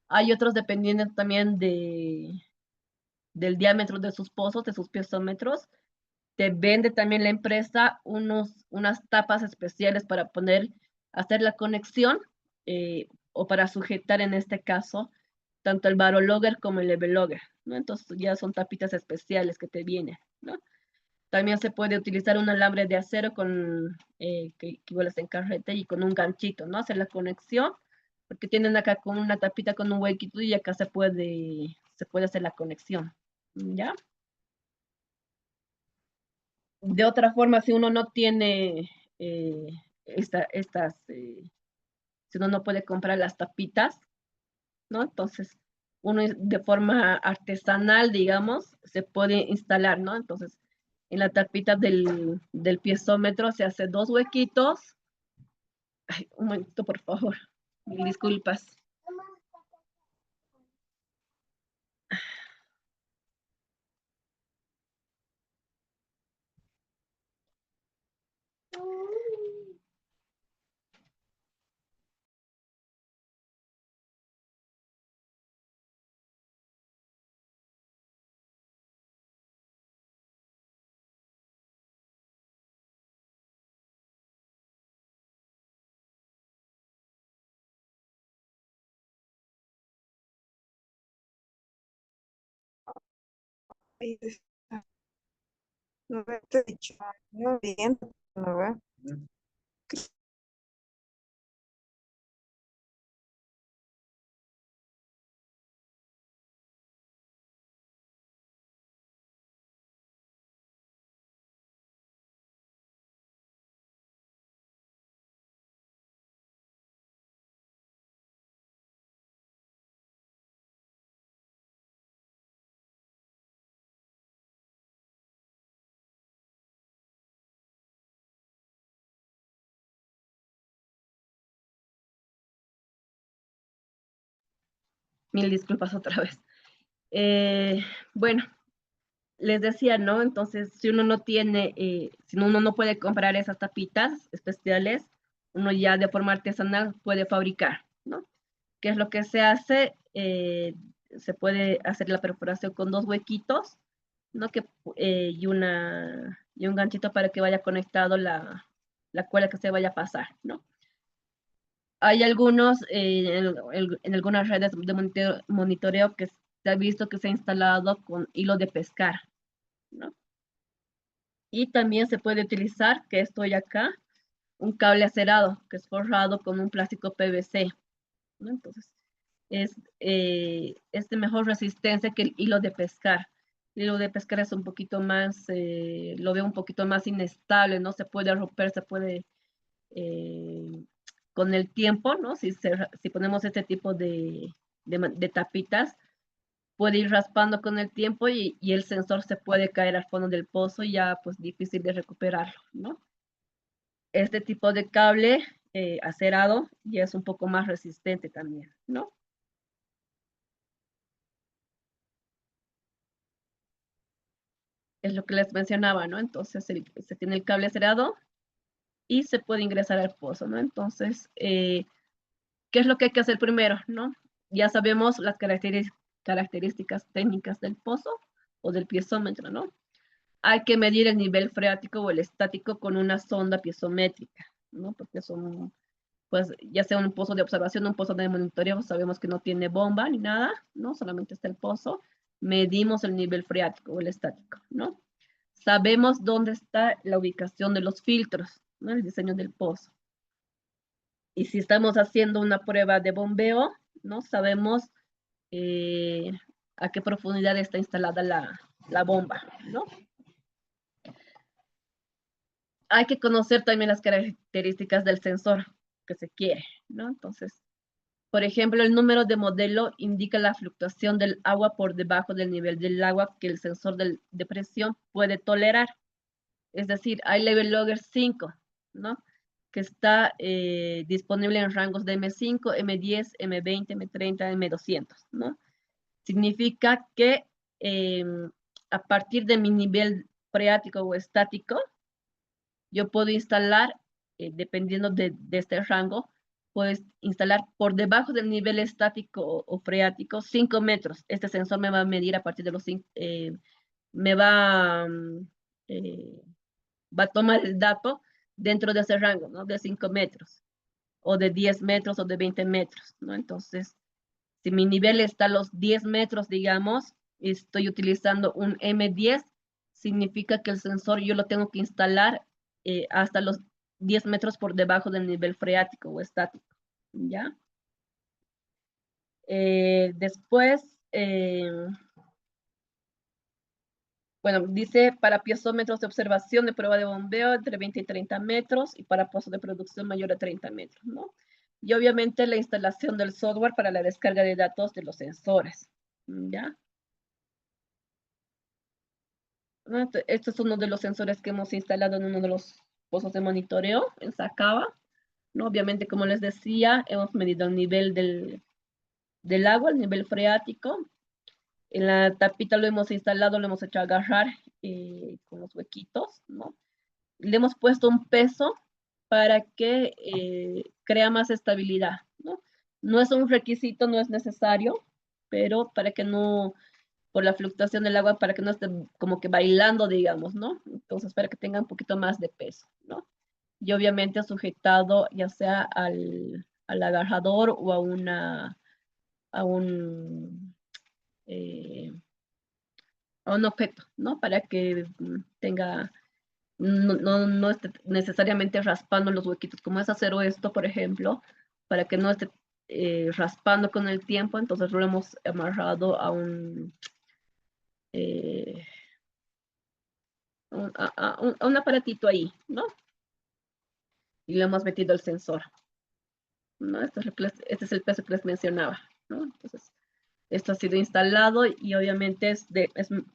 Hay otros dependiendo también del diámetro de sus pozos, de sus piezómetros. Te vende también la empresa unas tapas especiales para hacer la conexión o para sujetar en este caso tanto el barologger como el levelogger, ¿no? Entonces ya son tapitas especiales que te vienen, ¿no? También se puede utilizar un alambre de acero que igual está en carrete y con un ganchito, ¿no? Hacer la conexión, porque tienen acá con una tapita con un huequito y acá se puede hacer la conexión, ¿ya? De otra forma, si uno no tiene eh, si uno no puede comprar las tapitas, ¿no? Entonces, uno de forma artesanal, digamos, se puede instalar, ¿no? Entonces, en la tapita del piezómetro se hace 2 huequitos. Ay, un momento, por favor. Mil disculpas. No te he dicho, no bien, no ve. Mil disculpas otra vez. Bueno, les decía, ¿no? Entonces, si uno no puede comprar esas tapitas especiales, uno ya de forma artesanal puede fabricar, ¿no? ¿Qué es lo que se hace? Se puede hacer la perforación con 2 huequitos, ¿no? Y un ganchito para que vaya conectado la cuerda que se vaya a pasar, ¿no? Hay algunos, en algunas redes de monitoreo que se ha visto que se ha instalado con hilo de pescar, ¿no? Y también se puede utilizar, que estoy acá, un cable acerado, que es forrado con un plástico PVC, ¿no? Entonces, es de mejor resistencia que el hilo de pescar. El hilo de pescar es un poquito más, lo veo un poquito más inestable, ¿no? Se puede romper, eh, con el tiempo, ¿no? Si ponemos este tipo de tapitas, puede ir raspando con el tiempo y el sensor se puede caer al fondo del pozo y ya pues difícil de recuperarlo, ¿no? Este tipo de cable acerado ya es un poco más resistente también, ¿no? Es lo que les mencionaba, ¿no? Entonces se tiene el cable acerado y se puede ingresar al pozo, ¿no? Entonces, ¿qué es lo que hay que hacer primero, no? Ya sabemos las características técnicas del pozo o del piezómetro, ¿no? Hay que medir el nivel freático o el estático con una sonda piezométrica, ¿no? Porque son, pues, ya sea un pozo de observación o un pozo de monitoreo, sabemos que no tiene bomba ni nada, ¿no? Solamente está el pozo. Medimos el nivel freático o el estático, ¿no? Sabemos dónde está la ubicación de los filtros, ¿no? El diseño del pozo. Y si estamos haciendo una prueba de bombeo, ¿no? Sabemos a qué profundidad está instalada la bomba, ¿no? hay que conocer también las características del sensor que se quiere, ¿no? Entonces, por ejemplo, el número de modelo indica la fluctuación del agua por debajo del nivel del agua que el sensor de presión puede tolerar. Es decir, hay level logger 5, ¿no? Que está disponible en rangos de M5, M10, M20, M30, M200, ¿no? Significa que a partir de mi nivel freático o estático, yo puedo instalar, dependiendo de este rango, puedes instalar por debajo del nivel estático o freático 5 metros. Este sensor me va a medir a partir de los 5, me va a tomar el dato dentro de ese rango, ¿no? De 5 metros, o de 10 metros, o de 20 metros, ¿no? Entonces, si mi nivel está a los 10 metros, digamos, y estoy utilizando un M10, significa que el sensor yo lo tengo que instalar hasta los 10 metros por debajo del nivel freático o estático, ¿ya? Después, bueno, dice para piezómetros de observación de prueba de bombeo entre 20 y 30 metros y para pozos de producción mayor a 30 metros, ¿no? Y obviamente la instalación del software para la descarga de datos de los sensores, ¿ya? Este es uno de los sensores que hemos instalado en uno de los pozos de monitoreo en Sacaba, ¿no? Obviamente, como les decía, hemos medido el nivel del agua, el nivel freático. En la tapita lo hemos instalado, lo hemos hecho agarrar con los huequitos, ¿no? Le hemos puesto un peso para que crea más estabilidad, ¿no? No es un requisito, no es necesario, pero para que no, por la fluctuación del agua, para que no esté como que bailando, digamos, ¿no? Entonces, para que tenga un poquito más de peso, ¿no? Y obviamente sujetado ya sea al agarrador o eh, a un objeto, ¿no? Para que tenga, no esté necesariamente raspando los huequitos. Como es acero esto, por ejemplo, para que no esté raspando con el tiempo, entonces lo hemos amarrado eh, a un aparatito ahí, ¿no? Y le hemos metido el sensor, ¿no? Este es el peso que les mencionaba, ¿no? Entonces, esto ha sido instalado y obviamente es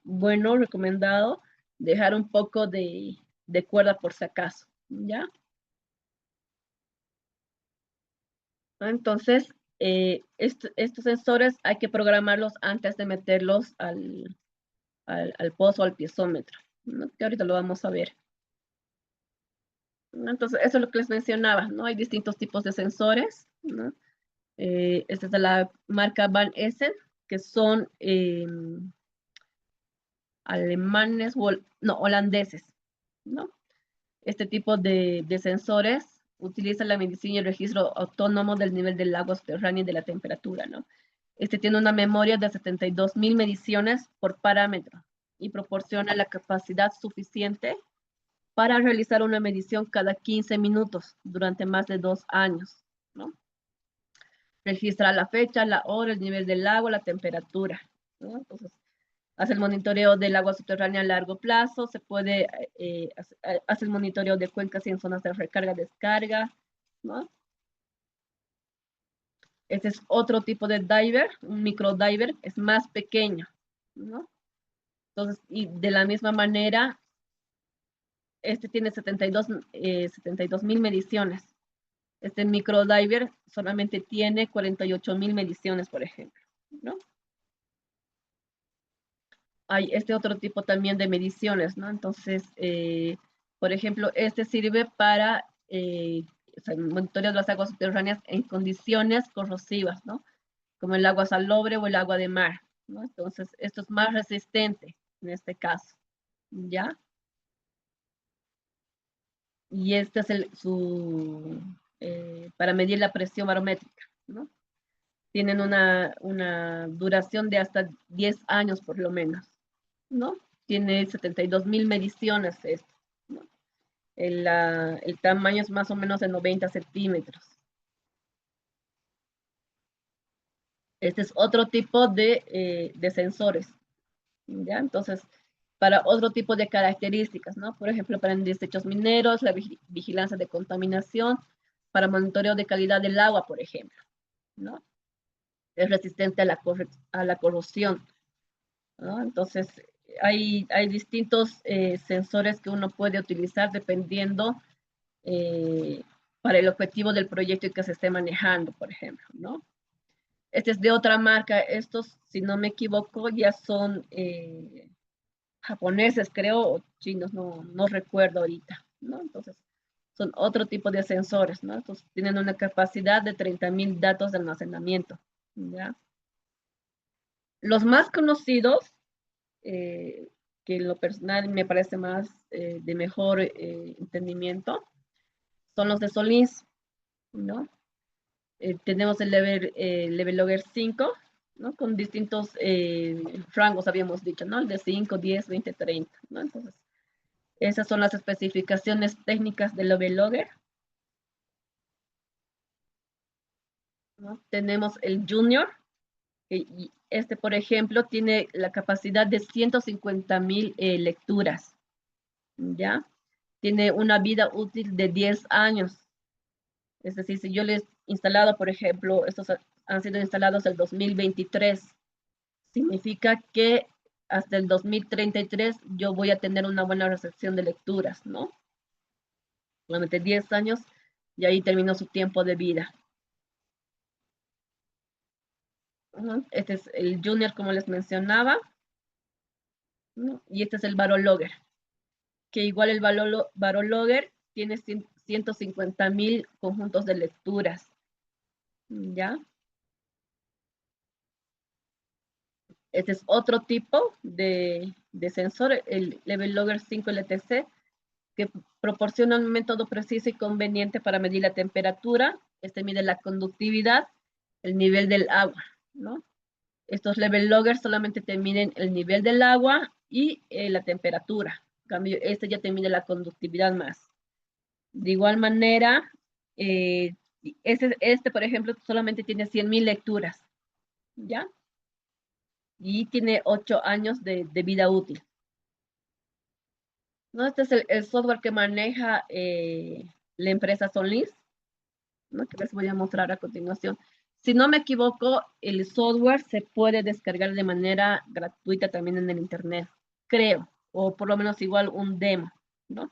bueno, recomendado, dejar un poco de cuerda por si acaso, ¿ya? Entonces, estos sensores hay que programarlos antes de meterlos al pozo, al piezómetro, ¿no? Que ahorita lo vamos a ver. Entonces, eso es lo que les mencionaba, ¿no? Hay distintos tipos de sensores, ¿no? Esta es de la marca Van Essen, que son alemanes, no, holandeses, ¿no? Este tipo de sensores utiliza la medición y el registro autónomo del nivel del agua subterránea y de la temperatura, ¿no? Este tiene una memoria de 72.000 mediciones por parámetro y proporciona la capacidad suficiente para realizar una medición cada 15 minutos durante más de 2 años, ¿no? Registra la fecha, la hora, el nivel del agua, la temperatura, ¿no? Entonces, hace el monitoreo del agua subterránea a largo plazo, se puede hacer el monitoreo de cuencas y en zonas de recarga-descarga, ¿no? Este es otro tipo de diver, un microdiver, es más pequeño, ¿no? Entonces, y de la misma manera, este tiene 72.000 mediciones. Este microdiver solamente tiene 48.000 mediciones, por ejemplo, ¿no? Hay este otro tipo también de mediciones, ¿no? Entonces, por ejemplo, este sirve para o sea, monitorear las aguas subterráneas en condiciones corrosivas, ¿no? Como el agua salobre o el agua de mar, ¿no? Entonces, esto es más resistente en este caso, ¿ya? Y este es para medir la presión barométrica, ¿no? Tienen una duración de hasta 10 años por lo menos, ¿no? Tiene 72.000 mediciones esto, ¿no? El tamaño es más o menos de 90 centímetros. Este es otro tipo de sensores, ¿ya? Entonces, para otro tipo de características, ¿no? Por ejemplo, para desechos mineros, la vigilancia de contaminación, para monitoreo de calidad del agua, por ejemplo, ¿no? Es resistente a la corrosión, ¿no? Entonces, hay distintos sensores que uno puede utilizar dependiendo para el objetivo del proyecto que se esté manejando, por ejemplo, ¿no? Este es de otra marca. Estos, si no me equivoco, ya son japoneses, creo, o chinos, no recuerdo ahorita, ¿no? Entonces, son otro tipo de sensores, ¿no? Entonces, tienen una capacidad de 30.000 datos de almacenamiento, ¿ya? Los más conocidos, que en lo personal me parece más de mejor entendimiento, son los de Solins, ¿no? Tenemos el Level Logger 5, ¿no? Con distintos rangos, habíamos dicho, ¿no? El de 5, 10, 20, 30, ¿no? Entonces, esas son las especificaciones técnicas del Level Logger, ¿no? Tenemos el Junior, y este, por ejemplo, tiene la capacidad de 150.000 lecturas, ¿ya? Tiene una vida útil de 10 años. Es decir, si yo les he instalado, por ejemplo, estos han sido instalados el 2023, significa que hasta el 2033 yo voy a tener una buena recepción de lecturas, ¿no? Solamente 10 años y ahí terminó su tiempo de vida. Este es el Junior, como les mencionaba, ¿no? Y este es el Barologger, que igual el Barologger tiene 150.000 conjuntos de lecturas, ¿ya? Este es otro tipo de sensor, el Level Logger 5 LTC, que proporciona un método preciso y conveniente para medir la temperatura. Este mide la conductividad, el nivel del agua, ¿no? Estos Level Loggers solamente te miden el nivel del agua y la temperatura. En cambio, este ya te mide la conductividad más. De igual manera, por ejemplo, solamente tiene 100.000 lecturas, ¿ya? Y tiene 8 años de vida útil. ¿No? Este es el software que maneja la empresa Solins, ¿no? Que les voy a mostrar a continuación. Si no me equivoco, el software se puede descargar de manera gratuita también en el internet, creo, o por lo menos igual un demo, ¿no?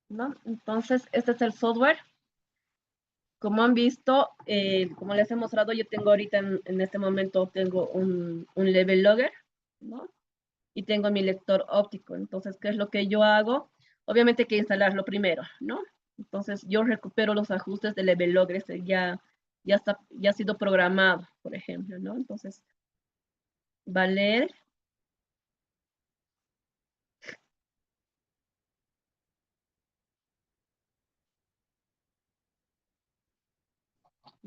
¿No? Entonces, este es el software. Como han visto, como les he mostrado, yo tengo ahorita en este momento tengo un Level Logger, ¿no? Y tengo mi lector óptico. Entonces, ¿qué es lo que yo hago? Obviamente hay que instalarlo primero, ¿no? Entonces, yo recupero los ajustes del Level Logger, ya ha sido programado, por ejemplo, ¿no? Entonces, va a leer.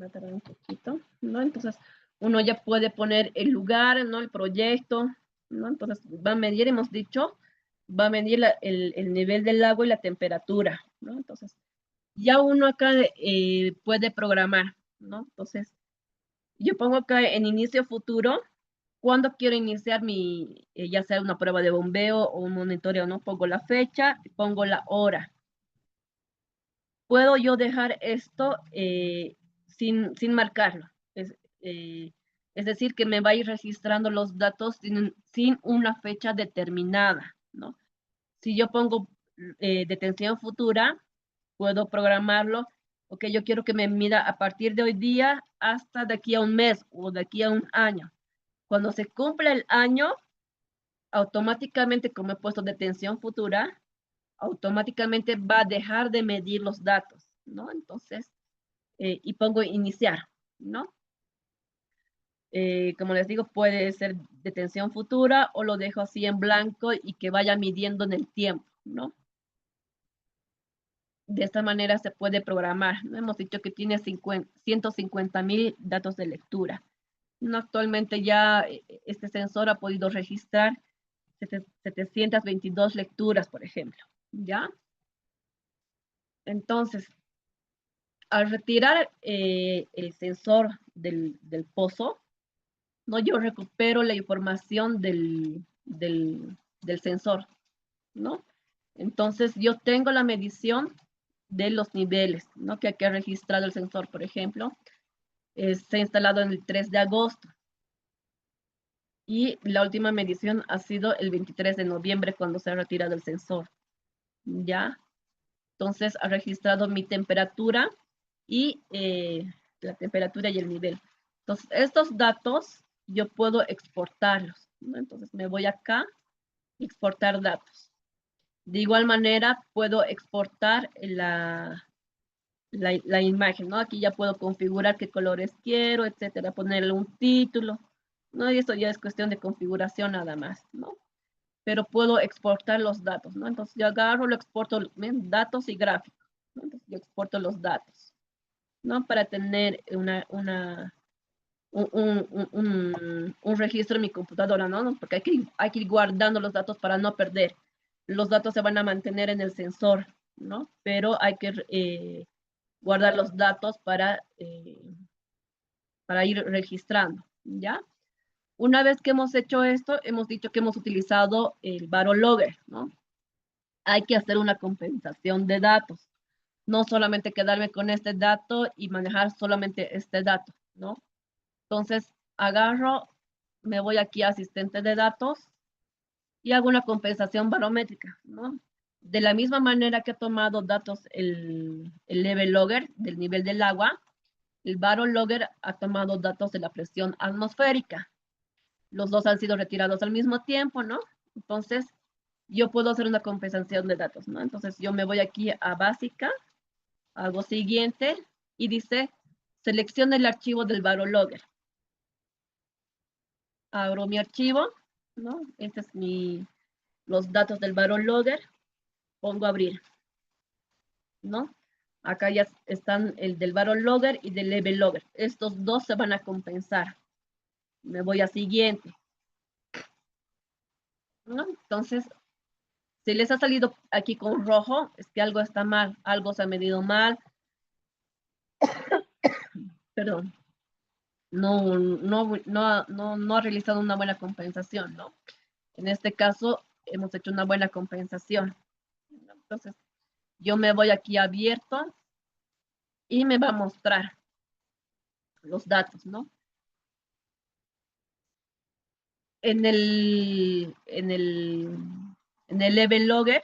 Va a tardar un poquito, ¿no? Entonces, uno ya puede poner el lugar, ¿no? El proyecto, ¿no? Entonces, va a medir, hemos dicho, va a medir el nivel del agua y la temperatura, ¿no? Entonces, ya uno acá puede programar, ¿no? Entonces, yo pongo acá en inicio futuro, cuando quiero iniciar ya sea una prueba de bombeo o un monitoreo, ¿no? Pongo la fecha y pongo la hora. Puedo yo dejar esto sin marcarlo. Es decir, que me va a ir registrando los datos sin una fecha determinada, ¿no? Si yo pongo detención futura, puedo programarlo, ok, yo quiero que me mida a partir de hoy día hasta de aquí a un mes o de aquí a un año. Cuando se cumple el año, automáticamente, como he puesto detención futura, automáticamente va a dejar de medir los datos, ¿no? Entonces, y pongo iniciar, ¿no? Como les digo, puede ser detención futura o lo dejo así en blanco y que vaya midiendo en el tiempo, ¿no? de esta manera se puede programar, ¿no? Hemos dicho que tiene 150.000 datos de lectura. ¿No? Actualmente ya este sensor ha podido registrar 722 lecturas, por ejemplo, ¿ya? Entonces, al retirar el sensor del pozo, ¿no? Yo recupero la información del sensor, ¿no? Entonces, yo tengo la medición de los niveles, ¿no? Que aquí ha registrado el sensor, por ejemplo, se ha instalado en el 3 de agosto. Y la última medición ha sido el 23 de noviembre cuando se ha retirado el sensor, ¿ya? Entonces ha registrado mi temperatura y la temperatura y el nivel. Entonces, estos datos yo puedo exportarlos, ¿no? Entonces me voy acá, exportar datos. De igual manera, puedo exportar la imagen, ¿no? Aquí ya puedo configurar qué colores quiero, etcétera, ponerle un título, ¿no? Y esto ya es cuestión de configuración nada más, ¿no? Pero puedo exportar los datos, ¿no? Entonces yo agarro, lo exporto, ¿ven? Datos y gráficos, ¿no? Entonces yo exporto los datos, ¿no? Para tener un registro en mi computadora, ¿no? Porque hay que ir guardando los datos para no perder. Los datos se van a mantener en el sensor, ¿no? Pero hay que guardar los datos para ir registrando, ¿ya? Una vez que hemos hecho esto, hemos dicho que hemos utilizado el Barologger, ¿no? Hay que hacer una compensación de datos. No solamente quedarme con este dato y manejar solamente este dato, ¿no? Entonces, agarro, me voy aquí a asistente de datos y hago una compensación barométrica, ¿no? De la misma manera que he tomado datos el level logger del nivel del agua, el Barologger ha tomado datos de la presión atmosférica. Los dos han sido retirados al mismo tiempo, ¿no? Entonces, yo puedo hacer una compensación de datos, ¿no? Entonces, yo me voy aquí a básica, hago siguiente y dice, selecciona el archivo del Barologger. Abro mi archivo, ¿no? Este es los datos del Barologger, pongo abrir, ¿no? Acá ya están el del Barologger y del level logger. Estos dos se van a compensar. Me voy a siguiente, ¿no? Entonces, si les ha salido aquí con rojo, es que algo está mal, algo se ha medido mal. Perdón. No ha realizado una buena compensación, ¿no? En este caso, hemos hecho una buena compensación. Entonces, yo me voy aquí a abierto y me va a mostrar los datos, ¿no? En el level logger,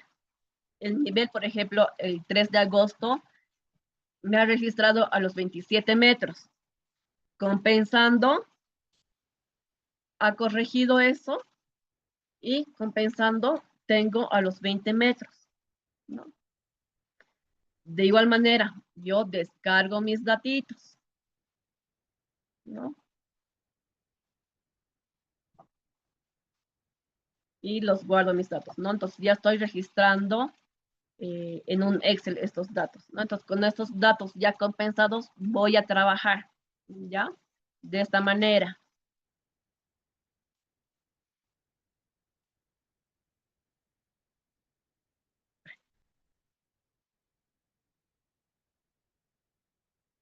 el nivel, por ejemplo, el 3 de agosto, me ha registrado a los 27 metros. Compensando, ha corregido eso y compensando tengo a los 20 metros, ¿no? De igual manera, yo descargo mis datitos, ¿no? Y los guardo mis datos, ¿no? Entonces ya estoy registrando en un Excel estos datos, ¿no? Entonces con estos datos ya compensados voy a trabajar, ¿ya? De esta manera.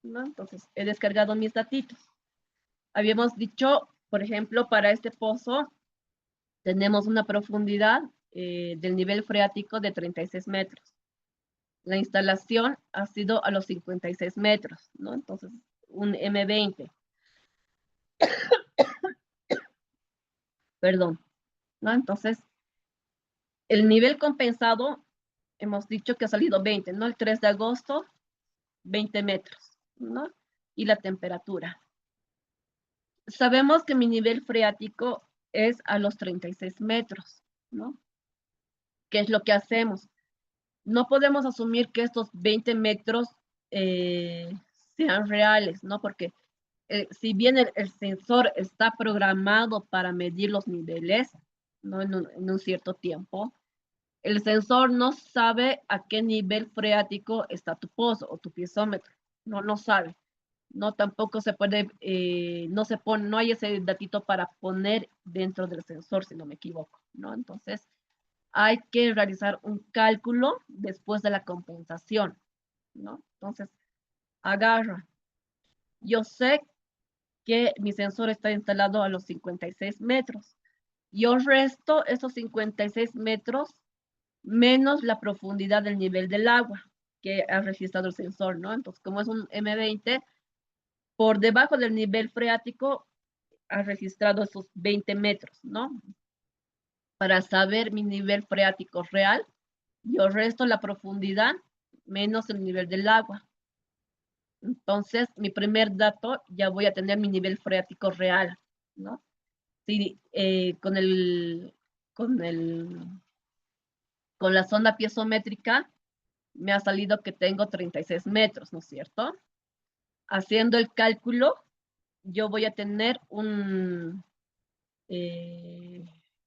¿No? Entonces he descargado mis datitos. Habíamos dicho, por ejemplo, para este pozo tenemos una profundidad del nivel freático de 36 metros. La instalación ha sido a los 56 metros, ¿no? Entonces, un M20. Perdón, ¿no? Entonces, el nivel compensado, hemos dicho que ha salido 20, ¿no? El 3 de agosto, 20 metros, ¿no? Y la temperatura. Sabemos que mi nivel freático es a los 36 metros, ¿no? ¿Qué es lo que hacemos? No podemos asumir que estos 20 metros sean reales, ¿no? Porque si bien el sensor está programado para medir los niveles, ¿no? En un cierto tiempo, El sensor no sabe a qué nivel freático está tu pozo o tu piezómetro. No sabe. No, tampoco se puede, no se pone, no hay ese datito para poner dentro del sensor, si no me equivoco, ¿no? Entonces, hay que realizar un cálculo después de la compensación, ¿no? Entonces, agarra. Yo sé que mi sensor está instalado a los 56 metros. Yo resto esos 56 metros menos la profundidad del nivel del agua que ha registrado el sensor, ¿no? Entonces, como es un M20, por debajo del nivel freático ha registrado esos 20 metros, ¿no? Para saber mi nivel freático real, yo resto la profundidad menos el nivel del agua. Entonces, mi primer dato, ya voy a tener mi nivel freático real, ¿no? Si con la sonda piezométrica me ha salido que tengo 36 metros, ¿no es cierto? Haciendo el cálculo, yo voy a tener un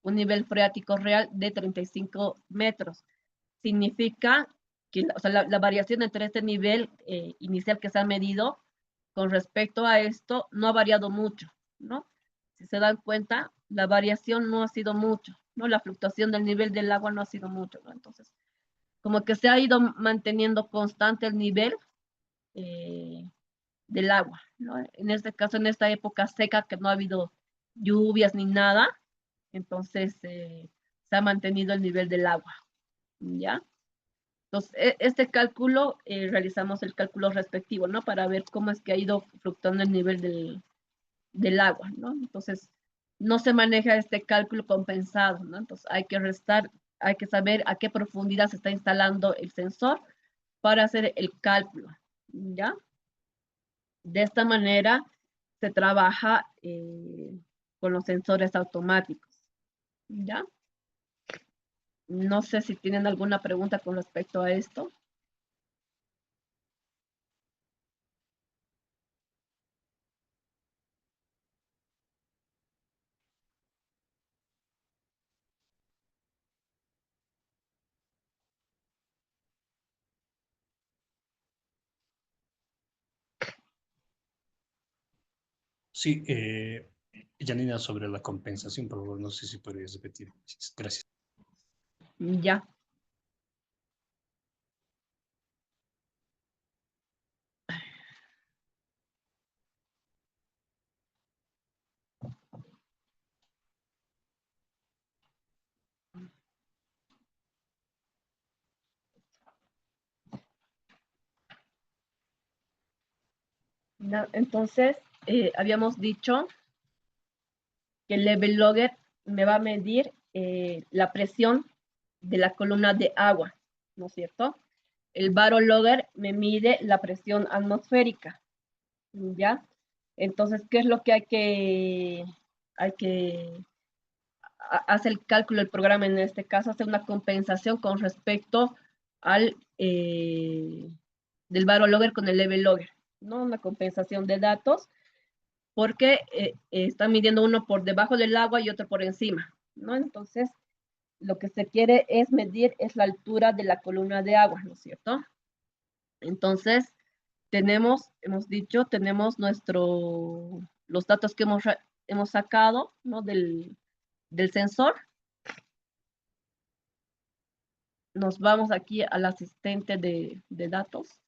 nivel freático real de 35 metros. Significa que o sea, la variación entre este nivel inicial que se ha medido con respecto a esto no ha variado mucho, ¿no? Si se dan cuenta, la variación no ha sido mucho, ¿no? La fluctuación del nivel del agua no ha sido mucho, ¿no? Entonces, como que se ha ido manteniendo constante el nivel del agua, ¿no? En este caso, en esta época seca que no ha habido lluvias ni nada, entonces se ha mantenido el nivel del agua, ¿ya? Entonces, este cálculo, realizamos el cálculo respectivo, ¿no? Para ver cómo es que ha ido fluctuando el nivel del agua, ¿no? Entonces, no se maneja este cálculo compensado, ¿no? Entonces, hay que restar, hay que saber a qué profundidad se está instalando el sensor para hacer el cálculo, ¿ya? De esta manera se trabaja con los sensores automáticos, ¿ya? No sé si tienen alguna pregunta con respecto a esto. Sí, Janina, sobre la compensación, por favor, no sé si podrías repetir. Gracias. Ya. Entonces, habíamos dicho que el level logger me va a medir la presión de la columna de agua, ¿no es cierto? El barologger me mide la presión atmosférica, ¿ya? Entonces, ¿qué es lo que hace el cálculo del programa en este caso? Hace una compensación con respecto al del barologger con el level logger, ¿no? Una compensación de datos porque están midiendo uno por debajo del agua y otro por encima, ¿no? Entonces, lo que se quiere es medir es la altura de la columna de agua, ¿no es cierto? Entonces, hemos dicho, tenemos los datos que hemos sacado, ¿no? Del sensor. Nos vamos aquí al asistente de datos.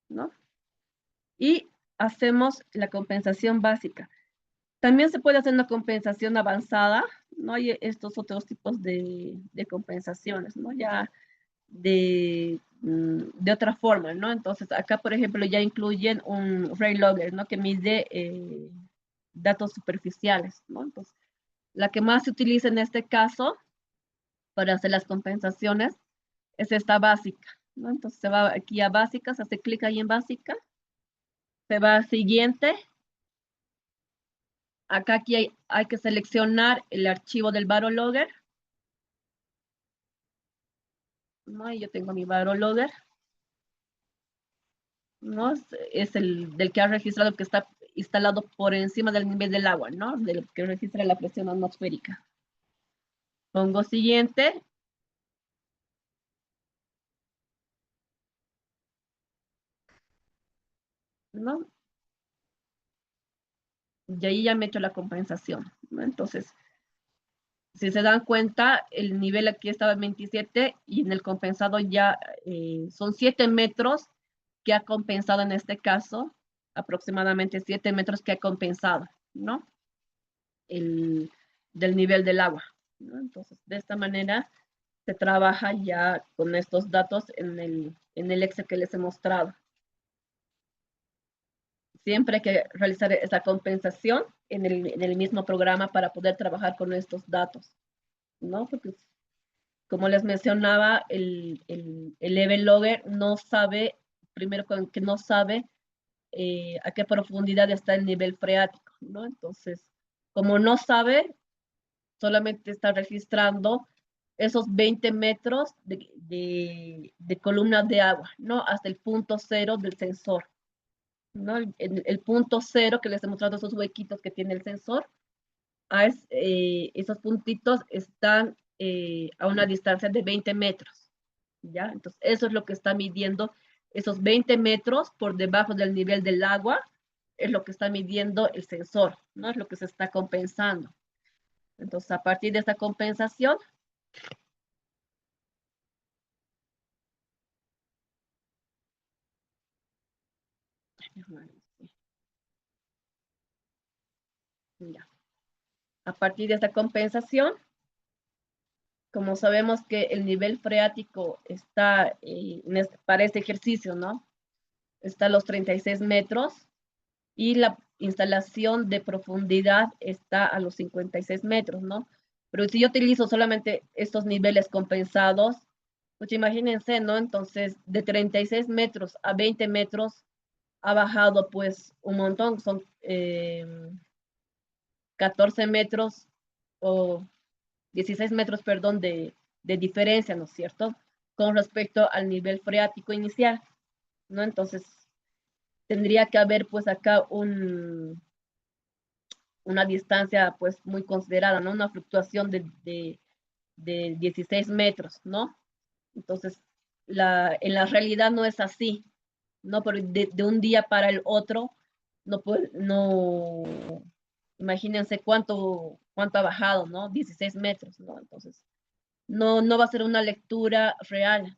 ¿No? Y hacemos la compensación básica. También se puede hacer una compensación avanzada, ¿no? Hay estos otros tipos de compensaciones, ¿no? Ya de otra forma, ¿no? Entonces, acá, por ejemplo, ya incluyen un ray logger, ¿no? Que mide datos superficiales, ¿no? Entonces, la que más se utiliza en este caso para hacer las compensaciones es esta básica, ¿no? Entonces, se va aquí a básica, se hace clic ahí en básica, se va a siguiente. Acá aquí hay que seleccionar el archivo del barologger. ¿No? Y yo tengo mi barologger. ¿no? Es el del que ha registrado que está instalado por encima del nivel del agua, ¿no? Del que registra la presión atmosférica. Pongo siguiente. ¿No? Y ahí ya me he hecho la compensación, ¿no? Entonces, si se dan cuenta, el nivel aquí estaba en 27 y en el compensado ya son 7 metros que ha compensado en este caso, aproximadamente 7 metros que ha compensado, ¿no? El, del nivel del agua, ¿no? Entonces, de esta manera se trabaja ya con estos datos en el Excel que les he mostrado. Siempre hay que realizar esa compensación en el mismo programa para poder trabajar con estos datos, ¿no? Porque, como les mencionaba, el level logger no sabe, primero que no sabe a qué profundidad está el nivel freático, ¿no? Entonces, como no sabe, solamente está registrando esos 20 metros de columna de agua, ¿no? Hasta el punto cero del sensor, ¿no? El punto cero que les he mostrado, esos huequitos que tiene el sensor, esos puntitos están a una distancia de 20 metros, ¿ya? Entonces, eso es lo que está midiendo, esos 20 metros por debajo del nivel del agua, es lo que está midiendo el sensor, ¿no? Es lo que se está compensando. Entonces, a partir de esta compensación, ya. A partir de esta compensación, como sabemos que el nivel freático está para este ejercicio, ¿no? Está a los 36 metros y la instalación de profundidad está a los 56 metros, ¿no? Pero si yo utilizo solamente estos niveles compensados, pues imagínense, ¿no? Entonces, de 36 metros a 20 metros ha bajado pues un montón, son 14 metros o 16 metros, perdón, de diferencia, ¿no es cierto? Con respecto al nivel freático inicial, ¿no? Entonces, tendría que haber pues acá una distancia pues muy considerada, ¿no? Una fluctuación de 16 metros, ¿no? Entonces, en la realidad no es así, ¿no? Pero de un día para el otro, no, imagínense cuánto ha bajado, ¿no? 16 metros, ¿no? Entonces, no va a ser una lectura real,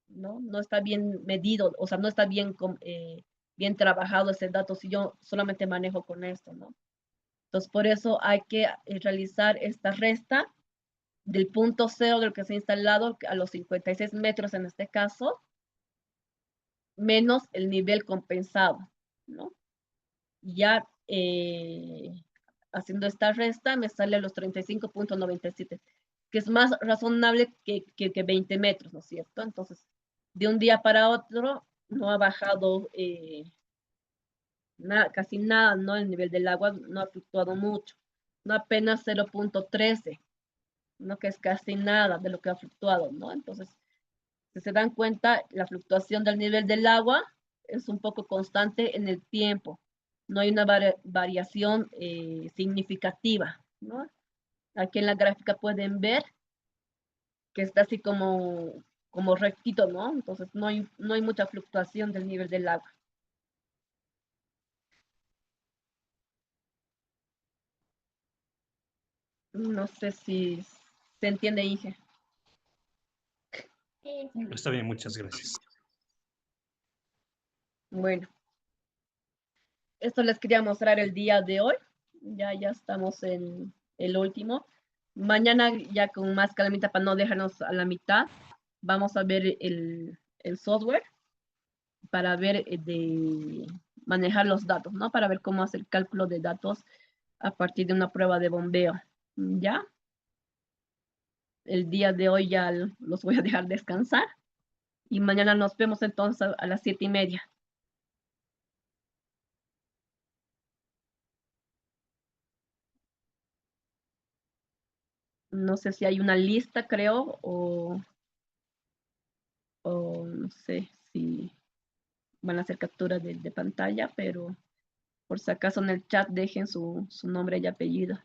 ¿no? No está bien medido, o sea, no está bien trabajado ese dato si yo solamente manejo con esto, ¿no? Entonces, por eso hay que realizar esta resta del punto cero del que se ha instalado a los 56 metros en este caso, menos el nivel compensado, ¿no? Ya haciendo esta resta me sale a los 35.97, que es más razonable que 20 metros, ¿no es cierto? Entonces, de un día para otro no ha bajado casi nada, ¿no? El nivel del agua no ha fluctuado mucho, no apenas 0.13, ¿no? Que es casi nada de lo que ha fluctuado, ¿no? Entonces, si se dan cuenta, la fluctuación del nivel del agua es un poco constante en el tiempo. No hay una variación significativa, ¿no? Aquí en la gráfica pueden ver que está así como rectito, ¿no? Entonces no hay mucha fluctuación del nivel del agua. No sé si se entiende, Inge. Está bien, muchas gracias. Bueno, esto les quería mostrar el día de hoy. Ya estamos en el último. Mañana ya con más calmita para no dejarnos a la mitad, vamos a ver el software para ver de manejar los datos, ¿no? Para ver cómo hacer el cálculo de datos a partir de una prueba de bombeo. ¿Ya? El día de hoy ya los voy a dejar descansar y mañana nos vemos entonces a las 7:30. No sé si hay una lista, creo, o no sé si van a hacer captura de pantalla, pero por si acaso en el chat dejen su nombre y apellido.